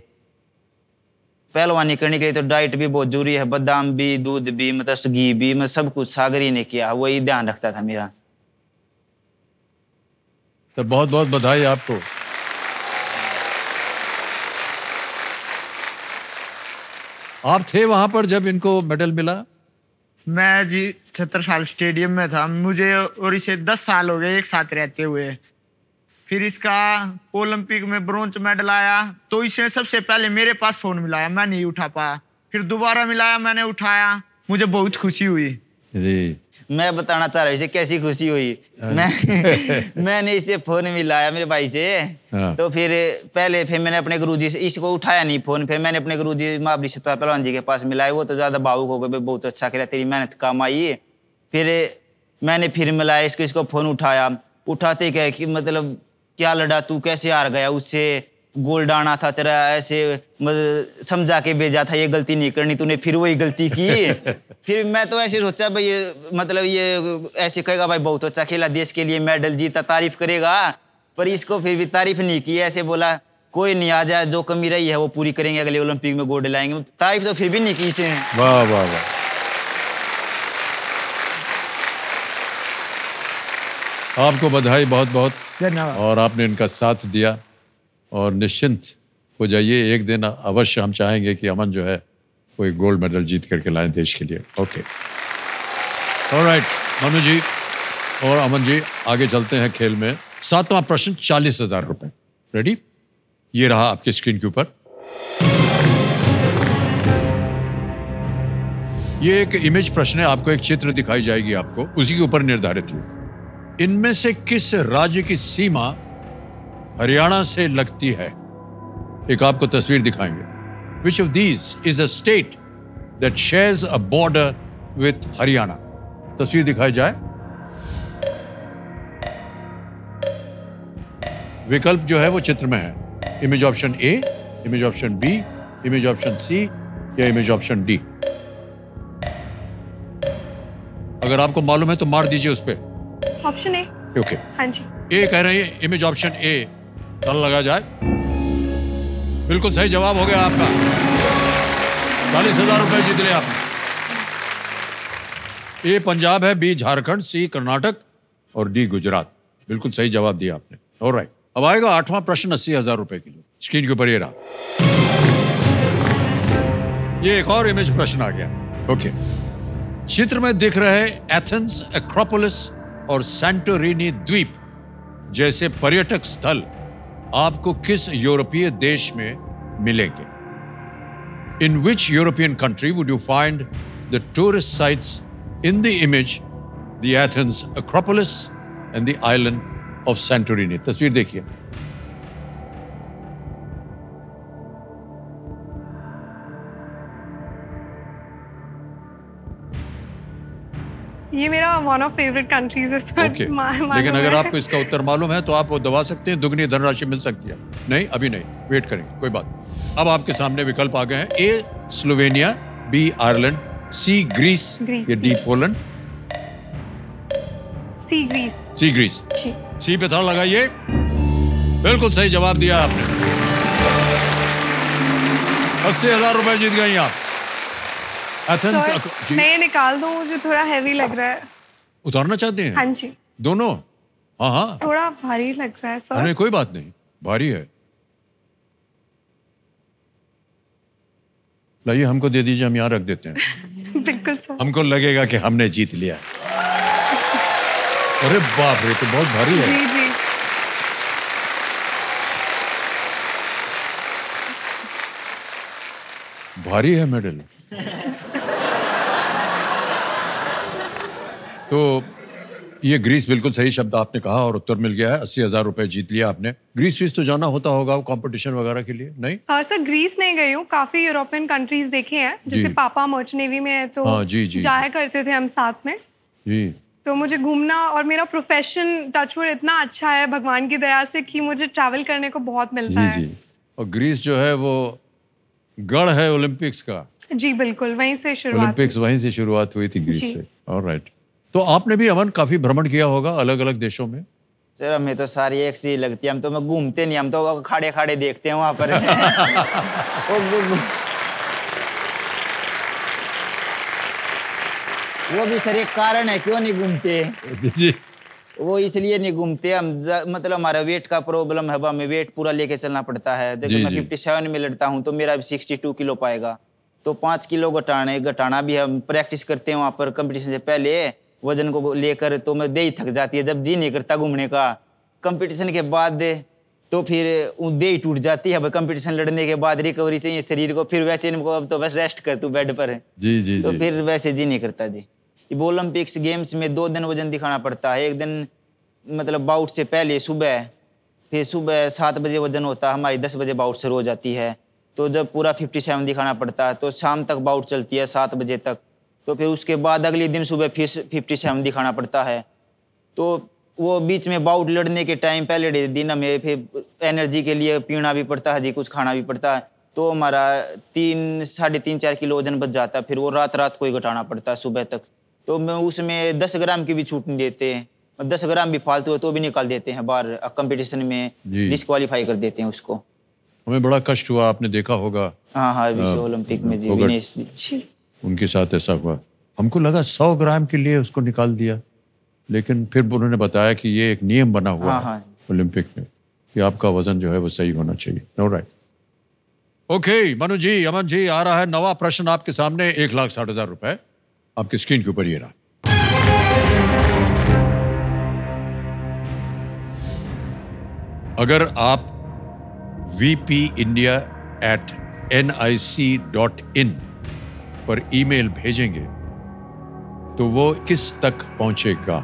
पहलवानी करने के लिए तो डाइट भी बहुत जरूरी है, बादाम भी, दूध भी, मतलब घी भी, मतलब सब कुछ सागर ही ने किया। वही ध्यान रखता था मेरा। तो बहुत बहुत बधाई आपको। आप थे वहां पर जब इनको मेडल मिला? मैं जी छत्रसाल स्टेडियम में था। मुझे और इसे 10 साल हो गए एक साथ रहते हुए। फिर इसका ओलंपिक में ब्रोंज मेडल आया तो इसे सबसे पहले मेरे पास फोन मिलाया, मैं नहीं उठा पाया। फिर दोबारा मिलाया, मैंने उठाया, मुझे बहुत खुशी हुई। जी। मैं बताना चाह रहा हूँ इसे कैसी खुशी हुई। मैंने इसे फोन मिलाया मेरे भाई से। हाँ। तो फिर मैंने अपने गुरुजी से, इसको उठाया नहीं फोन। फिर मैंने अपने गुरुजी महाबली सतपाल पहलवान जी के पास मिलाया। वो तो ज़्यादा भावुक हो गए, बहुत अच्छा करा, तेरी मेहनत काम आई। फिर मैंने फिर मिलाया इसको फ़ोन उठाया। उठाते कहे कि मतलब क्या लड़ा तू, कैसे हार गया उससे, गोल्ड आना था तेरा, ऐसे मतलब समझा के भेजा था, ये गलती नहीं करनी, तूने फिर वही गलती की। फिर मैं तो ऐसे सोचा भाई ये मतलब ये ऐसे कहेगा भाई बहुत अच्छा खेला, देश के लिए मेडल जीता, तारीफ करेगा। पर इसको फिर भी तारीफ नहीं की, ऐसे बोला कोई नहीं, आ जाए, जो कमी रही है वो पूरी करेंगे, अगले ओलंपिक में गोल्ड लाएंगे। तारीफ तो फिर भी नहीं की इसे। वाह वाह वाह। आपको बधाई बहुत बहुत। धन्यवाद। और आपने इनका साथ दिया और निश्चिंत हो जाइए, एक दिन अवश्य हम चाहेंगे कि अमन जो है कोई गोल्ड मेडल जीत करके लाएं देश के लिए। ओके, ऑलराइट मनु जी और अमन जी, आगे चलते हैं खेल में। 7वां प्रश्न 40,000 रुपए। रेडी? ये रहा आपकी स्क्रीन के ऊपर। ये एक इमेज प्रश्न है, आपको एक चित्र दिखाई जाएगी, आपको उसी के ऊपर निर्धारित है। इनमें से किस राज्य की सीमा हरियाणा से लगती है? एक आपको तस्वीर दिखाएंगे। Which of these is a state that shares a border with Haryana? तस्वीर दिखाई जाए। विकल्प जो है वो चित्र में है। Image option A, image option B, image option C या इमेज ऑप्शन डी। अगर आपको मालूम है तो मार दीजिए उस पे। Option A. ओके, हाँ जी। ए कह रहे हैं, इमेज ऑप्शन ए। ताला लगा जाए। बिल्कुल सही जवाब हो गया आपका। 40,000 रुपए जीत लिया आपने। ए पंजाब है, बी झारखंड, सी कर्नाटक और डी गुजरात। बिल्कुल सही जवाब दिया आपने। ऑलराइट, अब आएगा 8वां प्रश्न 80,000 रुपए के लिए। स्क्रीन के ऊपर ये रहा। ये एक और इमेज प्रश्न आ गया। ओके, चित्र में दिख रहे एथेंस, एक्रोपोलिस और सैंटोरिनी द्वीप जैसे पर्यटक स्थल आपको किस यूरोपीय देश में मिलेंगे? In which European country would you find the tourist sites in the image the Athens, Acropolis and the island of Santorini? तस्वीर देखिए। ये मेरा वन ऑफ फेवरेट कंट्रीज है सर। ओके, लेकिन अगर आपको इसका उत्तर मालूम है तो आप वो दबा सकते हैं, दुगनी धनराशि मिल सकती है। नहीं, अभी नहीं, वेट करेंगे, कोई बात नहीं। अब आपके सामने विकल्प आ गए हैं। ए स्लोवेनिया, बी आयरलैंड, सी ग्रीस या डी पोलैंड। सी ग्रीस। सी ग्रीस। जी। सी पे ताला लगाइए। बिल्कुल सही जवाब दिया आपने। 80,000 रुपए जीत गई आप। एथेंस। सर, मैं ये निकाल दूं, मुझे थोड़ा हैवी लग रहा है। उतारना चाहते हैं? हाँ जी। दोनों? हाँ हाँ, थोड़ा भारी लग रहा है सर। नहीं कोई बात नहीं, भारी है। लाइए, हमको दे दीजिए, हम यहाँ रख देते हैं। बिल्कुल सर। हमको लगेगा कि हमने जीत लिया। अरे बाप रे, तो बहुत भारी है। जी जी। भारी है मेडल। तो ये ग्रीस, बिल्कुल सही शब्द आपने कहा और उत्तर मिल गया है। 80,000 रुपए जीत लिया आपने। ग्रीस फीस तो जाना होता होगा कंपटीशन वगैरह के लिए? नहीं सर, ग्रीस नहीं गई हूँ, काफी यूरोपियन कंट्रीज देखे हैं। जैसे पापा मर्च नेवी में है तो हाँ, जी। जाया करते थे हम साथ में जी। तो मुझे घूमना और मेरा प्रोफेशन टचवुड इतना अच्छा है भगवान की दया से कि मुझे ट्रैवल करने को बहुत मिलता है। जी। और ग्रीस जो है वो गढ़ है ओलंपिक्स का। जी बिल्कुल, वहीं से शुरुआत। ओलंपिक्स वहीं से शुरुआत हुई थी, ग्रीस से। ऑलराइट, तो आपने भी अमन काफी भ्रमण किया होगा अलग अलग देशों में? सर हमें तो सारी एक सी लगती है। हम तो मैं घूमते नहीं, हम तो खाड़े खाड़े देखते हैं वहां पर। वो भी सर एक कारण है क्यों नहीं घूमते। जी। वो इसलिए नहीं घूमते हम, मतलब हमारा वेट का प्रॉब्लम है, हमें वेट पूरा लेके चलना पड़ता है। देखो मैं 57 में लड़ता हूँ तो मेरा भी 62 किलो पाएगा, तो 5 किलो घटाना भी हम प्रैक्टिस करते हैं वहाँ पर कंपटीशन से पहले वजन को लेकर। तो मैं दे ही थक जाती है, जब जी नहीं करता घूमने का। कंपटीशन के बाद तो फिर दे ही टूट जाती है। कंपटीशन लड़ने के बाद रिकवरी चाहिए शरीर को, फिर वैसे इनको अब तो बस रेस्ट कर तू बेड पर। जी। तो फिर वैसे जी नहीं करता जी। ओलंपिक्स गेम्स में 2 दिन वजन दिखाना पड़ता है। एक दिन मतलब बाउट से पहले सुबह, फिर सुबह 7 बजे वजन होता है, हमारी 10 बजे बाउट शुरू हो जाती है। तो जब पूरा 57 दिखाना पड़ता है तो शाम तक बाउट चलती है 7 बजे तक। तो फिर उसके बाद अगले दिन सुबह फिर 57 दिखाना पड़ता है। तो वो बीच में बाउट लड़ने के टाइम पहले दिन हमें फिर एनर्जी के लिए पीना भी पड़ता है जी, कुछ खाना भी पड़ता है। तो हमारा 3-4 किलो वजन बच जाता है। फिर वो रात को ही घटाना पड़ता है सुबह तक। तो मैं उसमें 10 ग्राम की भी छूट नहीं देते हैं, 10 ग्राम भी फालतू है तो भी निकाल देते हैं बाहर, कंपटीशन में डिस्क्वालीफाई कर देते हैं उसको। हमें बड़ा कष्ट हुआ, आपने देखा होगा। हाँ, ओलंपिक में जी विनेश जी उनके साथ ऐसा हुआ। हमको लगा 100 ग्राम के लिए उसको निकाल दिया। लेकिन फिर उन्होंने बताया कि ये एक नियम बना हुआ हाँ, है हाँ। ओलंपिक में कि आपका वजन जो है वो सही होना चाहिए। ऑलराइट, ओके मनु जी, अमन जी, आ रहा है नवा प्रश्न आपके सामने। 1,60,000 रुपए आपकी स्क्रीन के ऊपर ये रहा। अगर आप vpindia@nic.in पर ईमेल भेजेंगे तो वो किस तक पहुंचेगा?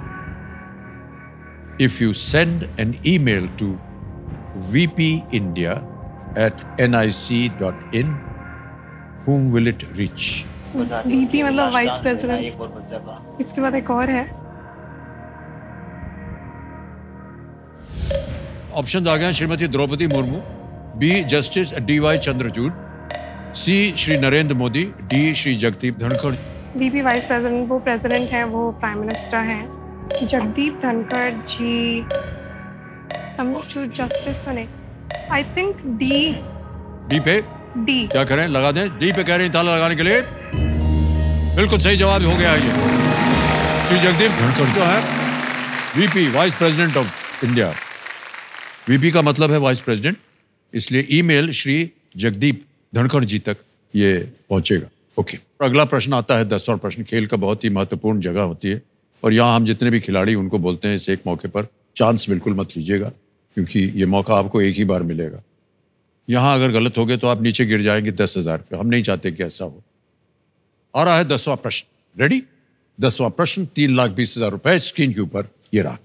If you send an email to vpindia@nic.in, whom will it reach? VP मतलब वाइस प्रेसिडेंट। इसके बाद एक और है। ऑप्शन आ गए हैं। Shrimati Draupadi Murmu, B justice DY Chandrachud, C Shri Narendra Modi, D Shri Jagdeep Dhankhar. VP vice president, वो प्रेसिडेंट है, वो प्राइम मिनिस्टर हैं। जगदीप धनखड़ जी जस्टिस तो नहीं, आई थिंक डी। डी पे डी क्या करें, लगा दें? डी पे कह रहे हैं ताला लगाने के लिए। बिल्कुल सही जवाब हो गया ये। श्री जगदीप धनखड़ जो है VP vice president of India. VP का मतलब है वाइस प्रेसिडेंट, इसलिए ईमेल श्री जगदीप धनखड़ जी तक ये पहुंचेगा। ओके, अगला प्रश्न आता है 10वां प्रश्न। खेल का बहुत ही महत्वपूर्ण जगह होती है और यहाँ हम जितने भी खिलाड़ी उनको बोलते हैं इस एक मौके पर चांस बिल्कुल मत लीजिएगा, क्योंकि ये मौका आपको एक ही बार मिलेगा। यहाँ अगर गलत हो गए तो आप नीचे गिर जाएंगे 10,000 पे। हम नहीं चाहते कि ऐसा हो। आ रहा है 10वां प्रश्न। रेडी? 10वां प्रश्न 3,20,000 रुपए स्क्रीन के ऊपर ये रहा।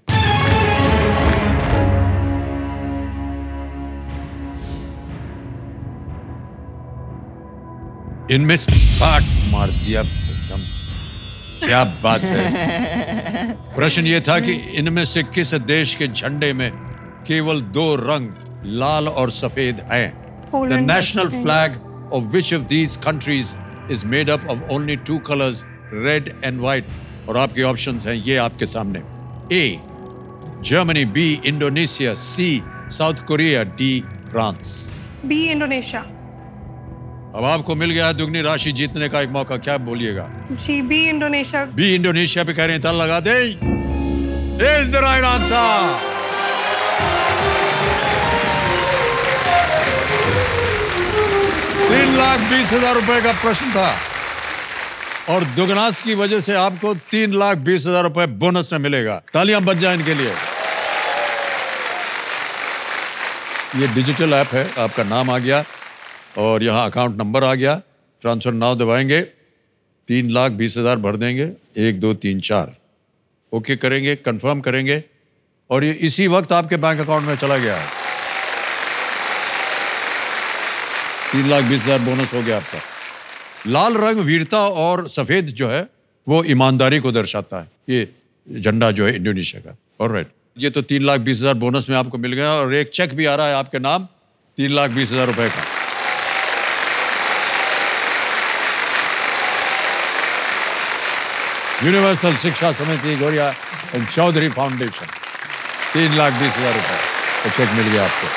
इनमें पाट मार दिया एकदम, क्या बात है। प्रश्न ये था कि इनमें से किस देश के झंडे में केवल 2 रंग लाल और सफेद हैं? The national flag of which of these countries is made up of only 2 colors, red and white? और आपके ऑप्शंस हैं ये आपके सामने। A Germany, B Indonesia, C South Korea, D France. B Indonesia. अब आपको मिल गया दुगनी राशि जीतने का एक मौका। क्या बोलिएगा? जी बी इंडोनेशिया। बी इंडोनेशिया पे कह रहे हैं, ताला लगा दे। Is the right answer. 3,20,000 रुपए का प्रश्न था और दुगनास की वजह से आपको 3,20,000 रुपए बोनस में मिलेगा। तालियां बज जाए इनके लिए। ये डिजिटल ऐप है, आपका नाम आ गया और यहाँ अकाउंट नंबर आ गया। ट्रांसफर नाउ दबाएंगे, 3,20,000 भर देंगे। 1 2 3 4 ओके करेंगे, कंफर्म करेंगे और ये इसी वक्त आपके बैंक अकाउंट में चला गया है। 3,20,000 बोनस हो गया आपका। लाल रंग वीरता और सफेद जो है वो ईमानदारी को दर्शाता है। ये झंडा जो है इंडोनेशिया का। ऑलराइट, ये तो 3,20,000 बोनस में आपको मिल गया और एक चेक भी आ रहा है आपके नाम 3,20,000 रुपए का। यूनिवर्सल शिक्षा समिति गोरिया एंड चौधरी फाउंडेशन, 3,20,000 रुपए का चेक मिल गया आपको।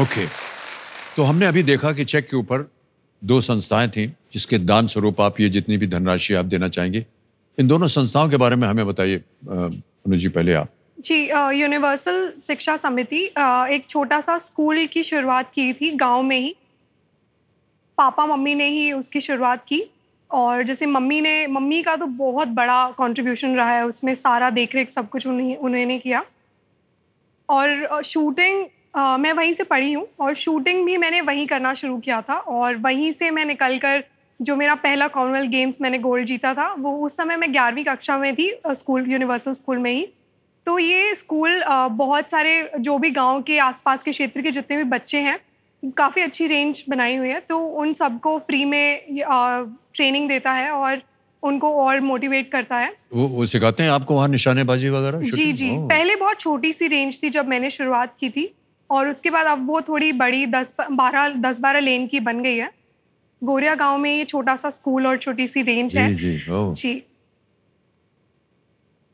ओके, तो हमने अभी देखा कि चेक के ऊपर 2 संस्थाएं थीं जिसके दान स्वरूप आप ये जितनी भी धनराशि आप देना चाहेंगे। इन दोनों संस्थाओं के बारे में हमें बताइए अनुज जी, पहले आप। जी यूनिवर्सल शिक्षा समिति एक छोटा सा स्कूल की शुरुआत की थी गांव में ही। पापा मम्मी ने ही उसकी शुरुआत की और जैसे मम्मी का तो बहुत बड़ा कंट्रीब्यूशन रहा है उसमें, सारा देख रेख सब कुछ उन्होंने किया। और शूटिंग मैं वहीं से पढ़ी हूँ और शूटिंग भी मैंने वहीं करना शुरू किया था और वहीं से मैं निकल कर जो मेरा पहला कॉमनवेल्थ गेम्स मैंने गोल्ड जीता था वो उस समय मैं 11वीं कक्षा में थी स्कूल, यूनिवर्सल स्कूल में ही। तो ये स्कूल बहुत सारे जो भी गांव के आसपास के क्षेत्र के जितने भी बच्चे हैं, काफ़ी अच्छी रेंज बनाई हुई है, तो उन सबको फ्री में ट्रेनिंग देता है और उनको और मोटिवेट करता है। वो सिखाते हैं आपको वहाँ निशानेबाजी वगैरह? जी जी, पहले बहुत छोटी सी रेंज थी जब मैंने शुरुआत की थी और उसके बाद अब वो थोड़ी बड़ी 10-12 लेन की बन गई है। गोरिया गांव में ये छोटा सा स्कूल और छोटी सी रेंज है। जी जी।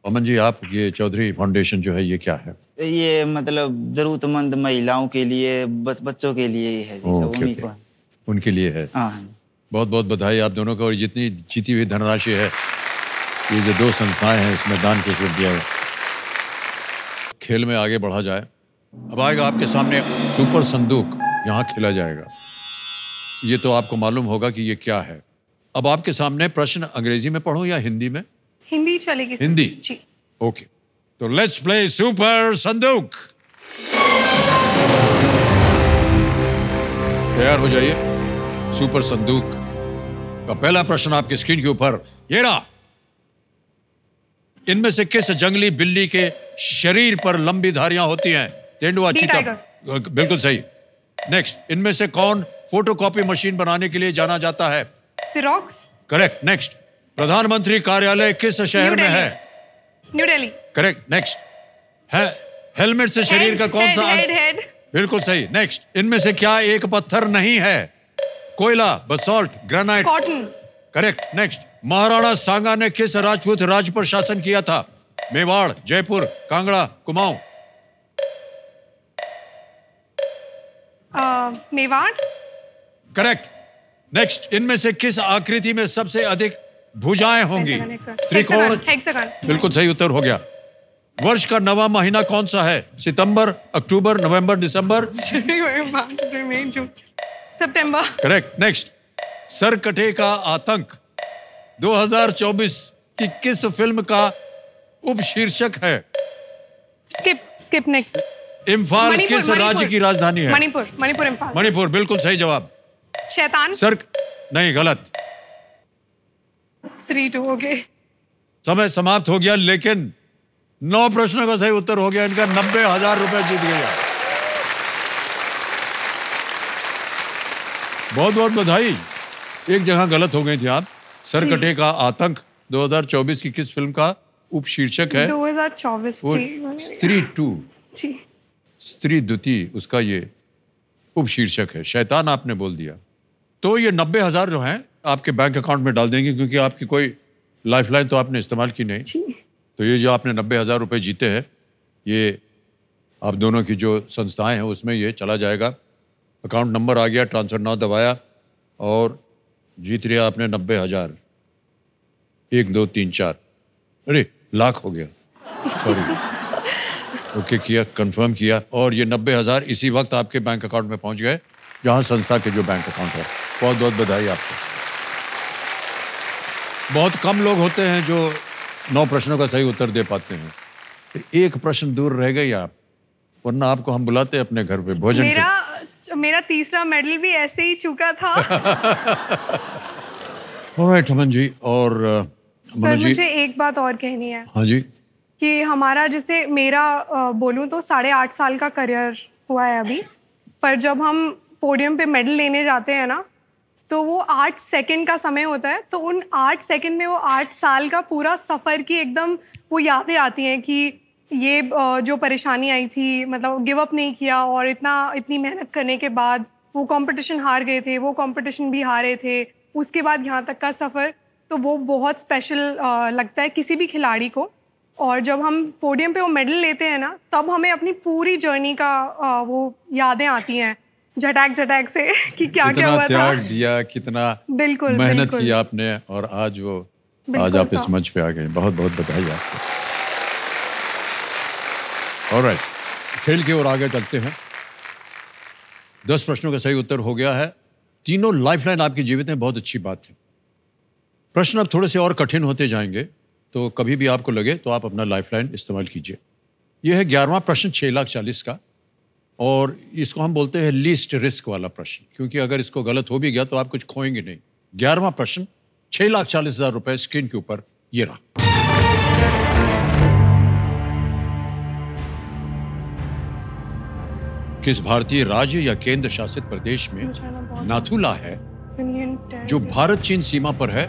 अमन जी, आप ये चौधरी फाउंडेशन जो है ये क्या है? ये मतलब जरूरतमंद महिलाओं के लिए, बच्चों के लिए ही है। उन्हीं को, उनके लिए है। हाँ, बहुत बहुत बधाई आप दोनों को। और जितनी जीती हुई धनराशि है ये जो 2 संस्थाएं हैं इसमें दान के स्वरूप दिया गया। खेल में आगे बढ़ा जाए। अब आएगा आपके सामने सुपर संदूक, यहाँ खेला जाएगा। ये तो आपको मालूम होगा कि ये क्या है। अब आपके सामने प्रश्न अंग्रेजी में पढ़ूं या हिंदी में? हिंदी चलेगी सर। हिंदी जी। ओके, तो लेट्स प्ले सुपर संदूक। तैयार हो जाइए। सुपर संदूक का पहला प्रश्न आपकी स्क्रीन के ऊपर ये रहा। इनमें से किस जंगली बिल्ली के शरीर पर लंबी धारियां होती हैं? तेंदुआ, चीता। बिल्कुल सही। नेक्स्ट, इनमें से कौन फोटोकॉपी मशीन बनाने के लिए जाना जाता है? सिरोक्स। करेक्ट। नेक्स्ट, प्रधानमंत्री कार्यालय किस शहर में है? न्यू दिल्ली। करेक्ट। नेक्स्ट, है हेलमेट से शरीर का कौन सा अंग? हेड। बिल्कुल सही। नेक्स्ट, इनमें से क्या एक पत्थर नहीं है? कोयला, basalt, granite. Cotton. Correct. Next, Maharana Sanga ने किस राजपूत राज्य पर शासन किया था? मेवाड़, जयपुर, कांगड़ा, कुमाऊं। मेवाड़। करेक्ट। नेक्स्ट, इनमें से किस आकृति में सबसे अधिक भुजाएं होंगी? त्रिकोण। हेक्सागन। बिल्कुल सही उत्तर हो गया। वर्ष का 9वां महीना कौन सा है? सितंबर, अक्टूबर, नवंबर, दिसंबर। सितंबर। करेक्ट। नेक्स्ट, सरकटे का आतंक 2024 की किस फिल्म का उपशीर्षक है? Skip next. इम्फाल किस राज्य की राजधानी है? मणिपुर इम्फाल। मणिपुर, बिल्कुल सही जवाब। शैतान। नहीं, गलत। 3-2 हो गए। समय समाप्त हो गया, लेकिन 9 प्रश्नों का सही उत्तर हो गया। इनका 90,000 रुपए जीत गया। बहुत बहुत बधाई। एक जगह गलत हो गई थी आप। सरकटे का आतंक 2024 की किस फिल्म का उपशीर्षक है? 2024। स्त्री 2, जी। स्त्री द्वितीय, उसका ये उपशीर्षक है। शैतान आपने बोल दिया। तो ये 90,000 जो हैं आपके बैंक अकाउंट में डाल देंगे, क्योंकि आपकी कोई लाइफलाइन तो आपने इस्तेमाल की नहीं। जी। तो ये जो आपने 90,000 रुपए जीते हैं, ये आप दोनों की जो संस्थाएं हैं उसमें ये चला जाएगा। अकाउंट नंबर आ गया, ट्रांसफर नाउ दबाया और जीत लिया आपने 90,000। 1 2 3 4, अरे लाख हो गया, सॉरी। ओके किया, कंफर्म किया, और ये 90,000 इसी वक्त आपके बैंक अकाउंट में पहुंच गए, जहां संस्था के जो बैंक अकाउंट है। बहुत बहुत बधाई आपको। बहुत कम लोग होते हैं जो 9 प्रश्नों का सही उत्तर दे पाते हैं। तो एक प्रश्न दूर रह गई आप, वरना आपको हम बुलाते अपने घर पे भोजन मेरा तीसरा मेडल भी ऐसे ही चुका था। ऑलराइट अमन जी। और सर मुझे एक बात और कहनी है। हाँ जी। कि हमारा, जैसे मेरा बोलूं तो 8.5 साल का करियर हुआ है अभी, पर जब हम पोडियम पे मेडल लेने जाते हैं ना, तो वो 8 सेकंड का समय होता है। तो उन 8 सेकंड में वो 8 साल का पूरा सफ़र की एकदम वो यादें आती हैं कि ये जो परेशानी आई थी, मतलब गिव अप नहीं किया, और इतनी मेहनत करने के बाद वो कंपटीशन हार गए थे, वो कंपटीशन भी हारे थे, उसके बाद यहाँ तक का सफ़र, तो वो बहुत स्पेशल लगता है किसी भी खिलाड़ी को। और जब हम पोडियम पे वो मेडल लेते हैं ना, तब हमें अपनी पूरी जर्नी का वो यादें आती हैं झटक से कि क्या क्या हुआ था, त्याग दिया, कितना बिल्कुल मेहनत की आपने, और आज आप इस मंच पे आ गए। बहुत बहुत बधाई आपको। ऑलराइट, खेल की ओर आगे चलते हैं। 10 प्रश्नों का सही उत्तर हो गया है। तीनों लाइफलाइन आपकी जीवित हैं, बहुत अच्छी बात है। प्रश्न अब थोड़े से और कठिन होते जाएंगे, तो कभी भी आपको लगे तो आप अपना लाइफलाइन इस्तेमाल कीजिए। यह है 11वां प्रश्न 6,40,000 का, और इसको हम बोलते हैं लीस्ट रिस्क वाला प्रश्न, क्योंकि अगर इसको गलत हो भी गया तो आप कुछ खोएंगे नहीं। 11वां प्रश्न 6,40,000 रुपए स्क्रीन के ऊपर ये रहा। किस भारतीय राज्य या केंद्र शासित प्रदेश में नाथुला है, जो भारत चीन सीमा पर है?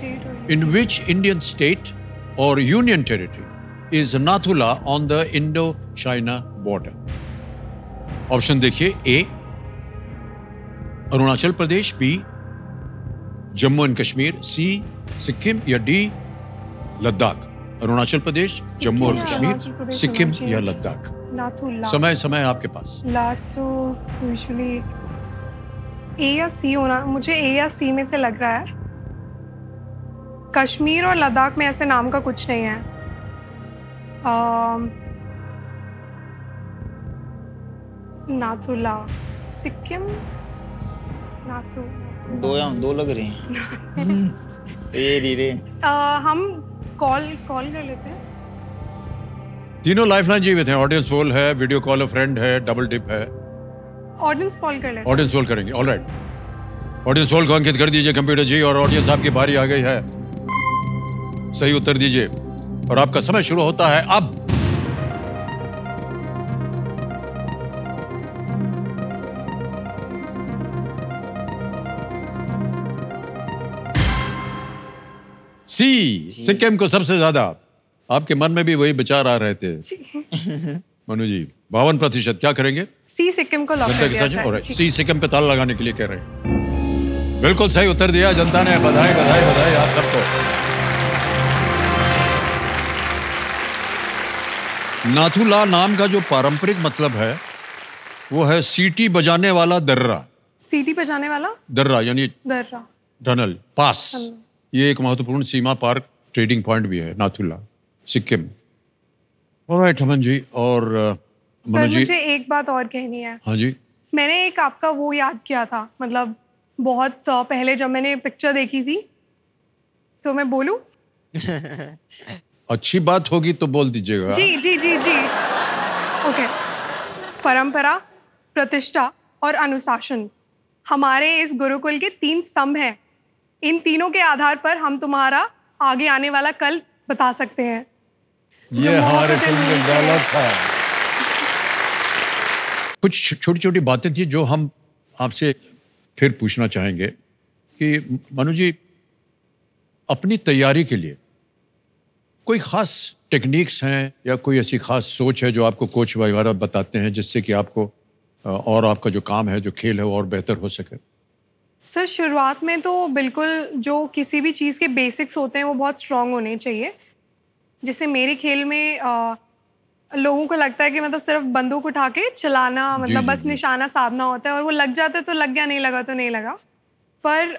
इन विच इंडियन स्टेट और union territory is Nathula on the Indo China border? Option देखिए, ए अरुणाचल प्रदेश, बी जम्मू एंड कश्मीर, सी सिक्किम, या डी लद्दाख। अरुणाचल प्रदेश, जम्मू और कश्मीर, सिक्किम या लद्दाख। समय आपके पास। तो यूजुअली ए या सी होना, मुझे ए या सी में से लग रहा है। कश्मीर और लद्दाख में ऐसे नाम का कुछ नहीं है। नाथुला, सिक्किम, नाथू। दो लग रहे हैं। ये रे। हम कॉल कर लेते हैं। तीनों लाइफलाइन जीवित हैं। ऑडियंस पोल है, वीडियो कॉल अ फ्रेंड है, डबल डिप है। ऑडियंस कॉल कर लेते हैं। ऑडियंस पोल करेंगे, ऑलराइट। ऑडियंस पोल को अंकित कर दीजिए कंप्यूटर जी, और ऑडियंस आपकी बारी आ गई है। सही उत्तर दीजिए और आपका समय शुरू होता है अब। सी, सिक्किम को सबसे ज्यादा। आपके मन में भी वही विचार आ रहे थे मनु जी। 52%। क्या करेंगे? सी, सिक्किम को लॉक कर दिया जाए। सी, सिक्किम पे ताला लगाने के लिए कह रहे हैं। बिल्कुल सही उत्तर दिया जनता ने। बधाई बधाई बधाई आप सबको। नाथुला नाम का जो पारंपरिक मतलब है वो है सीटी बजाने वाला दर्रा। सीटी बजाने वाला दर्रा यानी दर्रा, टनल, पास। ये एक महत्वपूर्ण सीमा पार ट्रेडिंग पॉइंट भी है नाथुला, सिक्किम। ऑलराइट अमन जी और सर मनु जी। मुझे एक बात और कहनी है। हाँ जी। मैंने एक आपका वो याद किया था, मतलब बहुत पहले जब मैंने पिक्चर देखी थी, तो मैं बोलूं? अच्छी बात होगी तो बोल दीजिएगा। जी जी जी जी। ओके। परंपरा, प्रतिष्ठा और अनुशासन हमारे इस गुरुकुल के 3 स्तंभ हैं। इन तीनों के आधार पर हम तुम्हारा आगे आने वाला कल बता सकते हैं। ये हमारे फिल्म में डायलॉग था। कुछ छोटी छोटी बातें थी जो हम आपसे फिर पूछना चाहेंगे कि मनु जी, अपनी तैयारी के लिए कोई खास टेक्निक्स हैं या कोई ऐसी खास सोच है जो आपको कोच वगैरह बताते हैं जिससे कि आपको और आपका जो काम है, जो खेल है, वो और बेहतर हो सके? सर शुरुआत में तो बिल्कुल जो किसी भी चीज़ के बेसिक्स होते हैं वो बहुत स्ट्रांग होने चाहिए। जैसे मेरे खेल में लोगों को लगता है कि मतलब सिर्फ बंदूक उठा के चलाना, मतलब बस निशाना साधना होता है और वो लग जाता है तो लग गया, नहीं लगा तो नहीं लगा। पर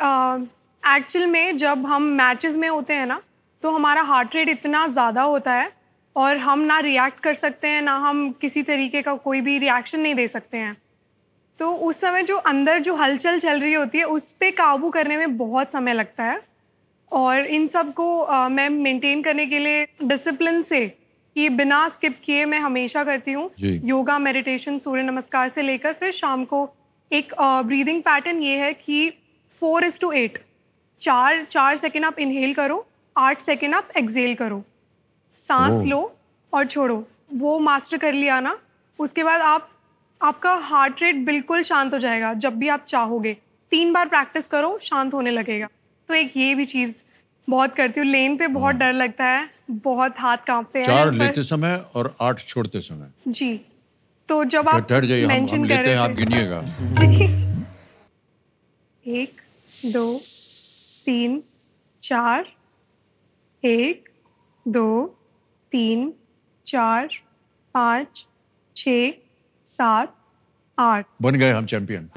एक्चुअल में जब हम मैचेस में होते हैं ना, तो हमारा हार्ट रेट इतना ज़्यादा होता है और हम ना रिएक्ट कर सकते हैं, ना हम किसी तरीके का कोई भी रिएक्शन नहीं दे सकते हैं। तो उस समय जो अंदर जो हलचल चल रही होती है उस पे काबू करने में बहुत समय लगता है। और इन सब को मैं मेंटेन करने के लिए डिसिप्लिन से, ये बिना स्किप किए मैं हमेशा करती हूँ। योगा, मेडिटेशन, सूर्य नमस्कार से लेकर फिर शाम को एक ब्रीदिंग पैटर्न ये है कि 4:8, 4 सेकेंड आप इनहेल करो, 8 सेकेंड आप एक्सेल करो, सांस लो और छोड़ो। वो मास्टर कर लिया ना, उसके बाद आपका हार्ट रेट बिल्कुल शांत हो जाएगा। जब भी आप चाहोगे 3 बार प्रैक्टिस करो, शांत होने लगेगा। तो एक ये भी चीज़ बहुत करती हूँ। लेन पे बहुत डर लगता है, बहुत हाथ कांपते हैं। 4 लेते समय और 8 छोड़ते समय। जी, तो जब आप मेंशन कर रहे हैं, आप गिनिएगा। जी, 1 2 3 4, 1 2 3 4 5 6 7 8। बन गए हम चैंपियन।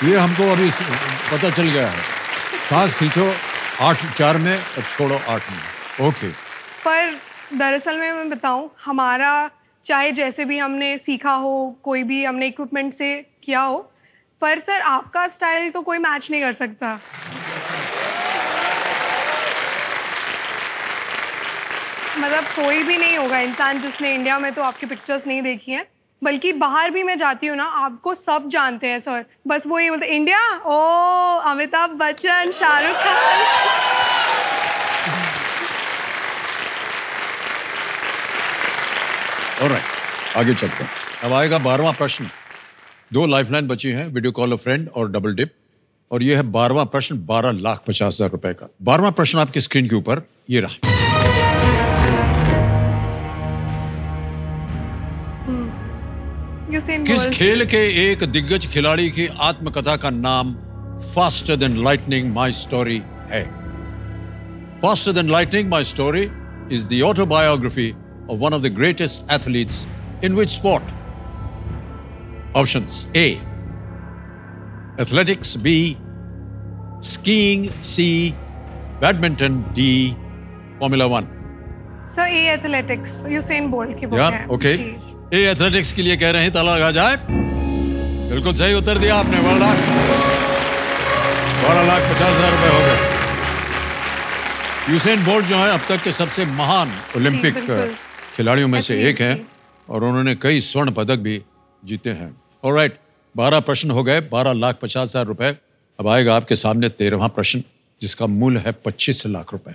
ये हमको अभी पता चल गया है। सांस खींचो 8-4 में और छोड़ो 8 में। ओके। पर दरअसल में मैं बताऊं, हमारा चाहे जैसे भी हमने सीखा हो, कोई भी हमने इक्विपमेंट से किया हो, पर सर आपका स्टाइल तो कोई मैच नहीं कर सकता। मतलब कोई भी नहीं होगा इंसान जिसने इंडिया में तो आपकी पिक्चर्स नहीं देखी हैं, बल्कि बाहर भी मैं जाती हूँ ना, आपको सब जानते हैं सर। बस वो ये बोलते इंडिया, ओ अमिताभ बच्चन, शाहरुख खान। ऑलराइट, आगे चलते हैं। अब आएगा 12वां प्रश्न। 2 लाइफलाइन बची हैं, वीडियो कॉल अ फ्रेंड और डबल डिप। और ये है 12वां प्रश्न, 12,50,000 रुपए का। 12वां प्रश्न आपकी स्क्रीन के ऊपर ये रहा। किस खेल के एक दिग्गज खिलाड़ी की आत्मकथा का नाम faster than lightning my story है? Faster than lightning my story is the autobiography of one of the greatest athletes in which sport? Options: A, athletics B, skiing C, badminton D, formula 1। Sir A athletics, Usain Bolt की book या है। Okay, जी। ए athletics के लिए कह रहे हैं, ताला लगा जाए। बिल्कुल सही उत्तर दिया आपने, 12,50,000 रुपए हो गए। यूसेन बोल्ट जो है अब तक के सबसे महान ओलंपिक बिल्कुल। खिलाड़ियों में से Athlete, एक हैं जी। और उन्होंने कई स्वर्ण पदक भी जीते हैं। ऑलराइट, 12 प्रश्न हो गए, 12,50,000 रुपए। अब आएगा आपके सामने 13वां प्रश्न, जिसका मूल्य है 25 लाख रुपए।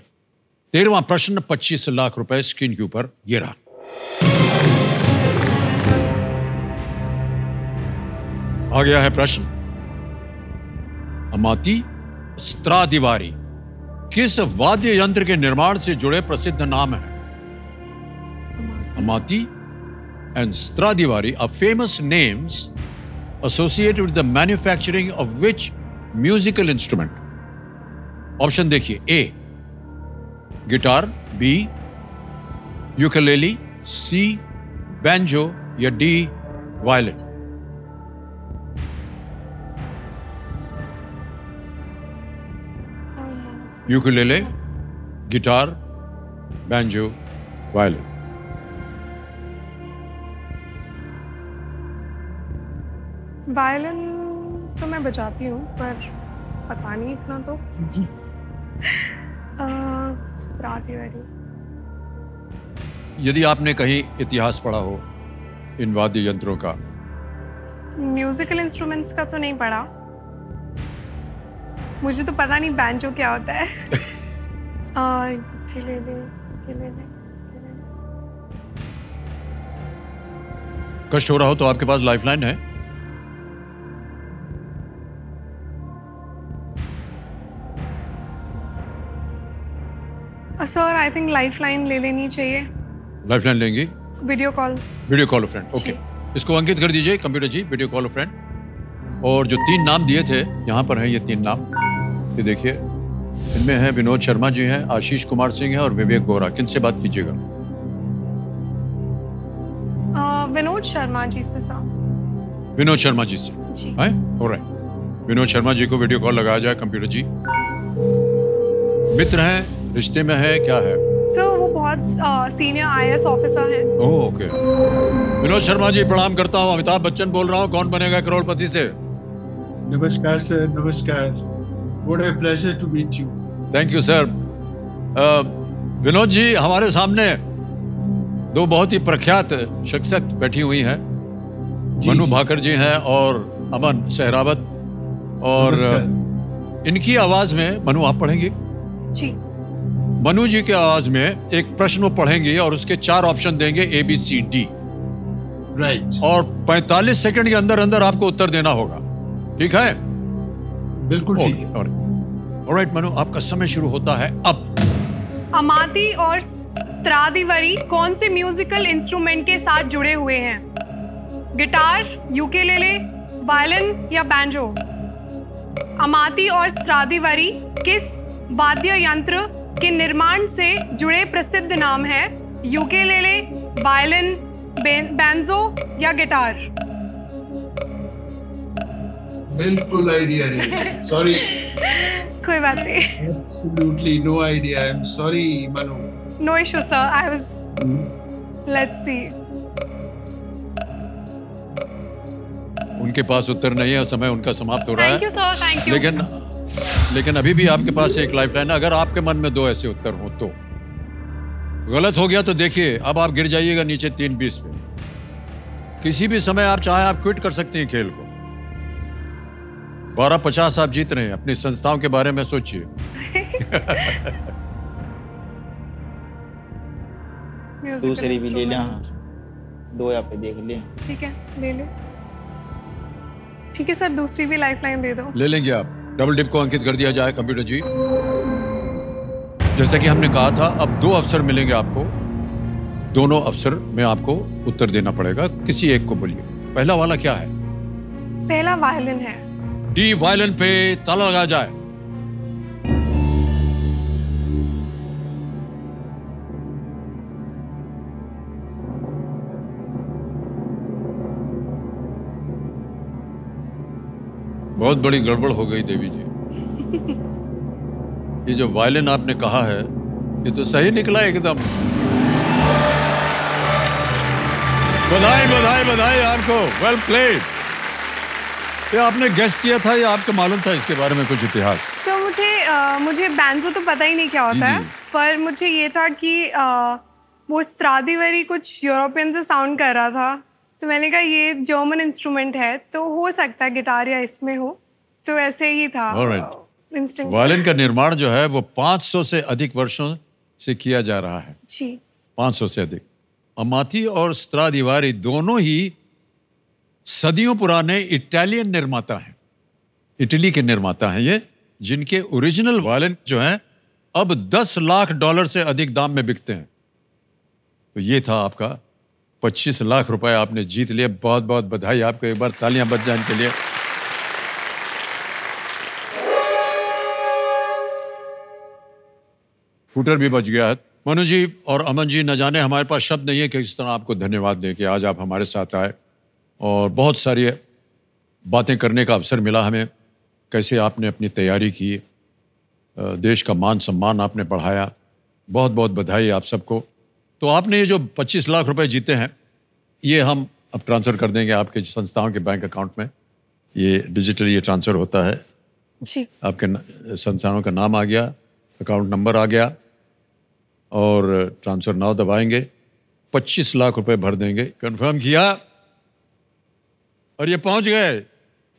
13वां प्रश्न 25 लाख रुपए स्क्रीन के ऊपर ये रहा। आ गया है प्रश्न, अमाती स्त्रादिवारी किस वाद्य यंत्र के निर्माण से जुड़े प्रसिद्ध नाम है? Amati and Stradivari are famous names associated with the manufacturing of which musical instrument? Option देखिए, A guitar, B ukulele, C banjo या D violin. Ukulele, guitar, banjo, violin. Violin तो मैं बजाती हूँ, पर पता नहीं इतना तो। स्त्रादिवारी। यदि आपने कहीं इतिहास पढ़ा हो इन वाद्य यंत्रों का, म्यूजिकल इंस्ट्रूमेंट्स का तो नहीं पढ़ा। मुझे तो पता नहीं बैंजो क्या होता है। Ukulele, ukulele. कष्ट हो रहा हो तो आपके पास लाइफलाइन है। सर आई थिंक लाइफलाइन ले लेनी चाहिए। लाइफलाइन लेंगी? Video call. Video call friend, okay. इसको अंकित कर दीजिए कंप्यूटर जी, वीडियो कॉल फ्रेंड। और जो 3 नाम दिए थे यहाँ पर हैं ये 3 नाम, ये देखिए। इनमें है विनोद शर्मा जी हैं, आशीष कुमार सिंह है और विवेक गोरा। किनसे बात कीजिएगा? विनोद शर्मा जी से सर। विनोद शर्मा जी से जी। हैं? ऑलराइट, विनोद शर्मा जी को वीडियो कॉल लगाया जाए कंप्यूटर जी। मित्र हैं, रिश्ते में है, क्या है? सर वो बहुत सीनियर IAS ऑफिसर हैं। Oh okay. विनोद शर्मा जी प्रणाम करता हूँ, अमिताभ बच्चन बोल रहा हूँ, कौन बनेगा करोड़पति से। नमस्कार सर, नमस्कार। What a pleasure to meet you. Thank you sir. Vinod ji, हमारे सामने 2 बहुत ही प्रख्यात शख्सियत बैठी हुई हैं। मनु भाकर जी हैं और अमन सहरावत। और इनकी आवाज में, मनु आप पढ़ेंगी? जी। मनु जी की आवाज में एक प्रश्न वो पढ़ेंगे और उसके 4 ऑप्शन देंगे, ABCD। राइट। और 45 सेकंड के अंदर अंदर आपको उत्तर देना होगा, ठीक है? बिल्कुल ठीक है। ऑलराइट मनु, आपका समय शुरू होता है अब। अमाती और स्त्रादिवारी कौन से म्यूजिकल इंस्ट्रूमेंट के साथ जुड़े हुए हैं? गिटार, यूकेलेले, वायलिन या बैंजो? अमाती और स्त्रादिवारी किस वाद्य यंत्र के निर्माण से जुड़े प्रसिद्ध नाम है? यूकेलेले, वायलिन, बैंजो या गिटार? बिल्कुल आइडिया नहीं, सॉरी। कोई बात नहीं। Absolutely no idea. I'm sorry, Manu. No issue, sir. I was. Let's see. उनके पास उत्तर नहीं है, समय उनका समाप्त हो रहा है। Thank you, sir. Thank you. लेकिन अभी भी आपके पास एक लाइफलाइन है। अगर आपके मन में 2 ऐसे उत्तर हो तो गलत हो गया तो देखिए, अब आप गिर जाइएगा नीचे 3-20 पे। किसी भी समय आप चाहे आप क्विट कर सकते हैं खेल को। 12,50 आप जीत रहे हैं। अपनी संस्थाओं के बारे में सोचिए। दूसरी भी ले लें, 2 यहाँ पे देख लें। ठीक है, ले ले। ठीक है सर, दूसरी भी लाइफलाइन दे दो। ले लेंगे आप। डबल डिप को अंकित कर दिया जाए कंप्यूटर जी। जैसा कि हमने कहा था, अब 2 अवसर मिलेंगे आपको। दोनों अवसर में आपको उत्तर देना पड़ेगा, किसी एक को बोलिए। पहला वाला क्या है? पहला वायलिन है। डी वायलिन पे ताला लगाया जाए। बहुत बड़ी गड़बड़ हो गई देवी जी। ये जो वायलिन आपने कहा है ये तो सही निकला एकदम। बधाई बधाई बधाई आपको, वेल प्लेड। ये आपने गेस किया था या आपको मालूम था इसके बारे में कुछ इतिहास? तो मुझे बैंजो तो पता ही नहीं क्या होता है, पर मुझे ये था कि वो स्ट्रादिवरी कुछ यूरोपियन से साउंड कर रहा था, तो मैंने कहा ये जर्मन इंस्ट्रूमेंट है तो हो सकता है गिटार या इसमें हो, तो ऐसे ही था। इंस्टिंक्ट। वायलिन का निर्माण जो है वो 500 से अधिक वर्षों से किया जा रहा है जी। 500 से अधिक। अमाती और स्ट्रादिवारी दोनों ही सदियों पुराने इटालियन निर्माता हैं, इटली के निर्माता हैं ये, जिनके ओरिजिनल वायलिन जो हैं अब $10 लाख से अधिक दाम में बिकते हैं। तो ये था आपका 25 लाख रुपए आपने जीत लिए। बहुत बहुत बधाई आपको, एक बार तालियां बज जाए इनके लिए। स्कूटर भी बच गया है। मनु जी और अमन जी, न जाने हमारे पास शब्द नहीं है कि किस तरह आपको धन्यवाद दें कि आज आप हमारे साथ आए और बहुत सारी बातें करने का अवसर मिला हमें। कैसे आपने अपनी तैयारी की, देश का मान सम्मान आपने बढ़ाया। बहुत बहुत बधाई आप सबको। तो आपने ये जो 25 लाख रुपए जीते हैं ये हम अब ट्रांसफ़र कर देंगे आपके संस्थाओं के बैंक अकाउंट में। ये डिजिटली ये ट्रांसफ़र होता है जी। आपके संस्थानों का नाम आ गया, अकाउंट नंबर आ गया और ट्रांसफ़र नाउ दबाएंगे, 25 लाख रुपए भर देंगे। कंफर्म किया और ये पहुंच गए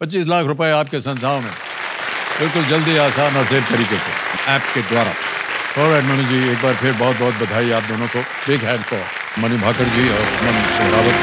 25 लाख रुपए आपके संस्थाओं में, बिल्कुल जल्दी, आसान और सेफ तरीके से ऐप के द्वारा। ऑलराइट मनु जी, एक बार फिर बहुत बहुत बधाई आप दोनों को। Big hand for Manu Bhaker ji और अमन शेरावत।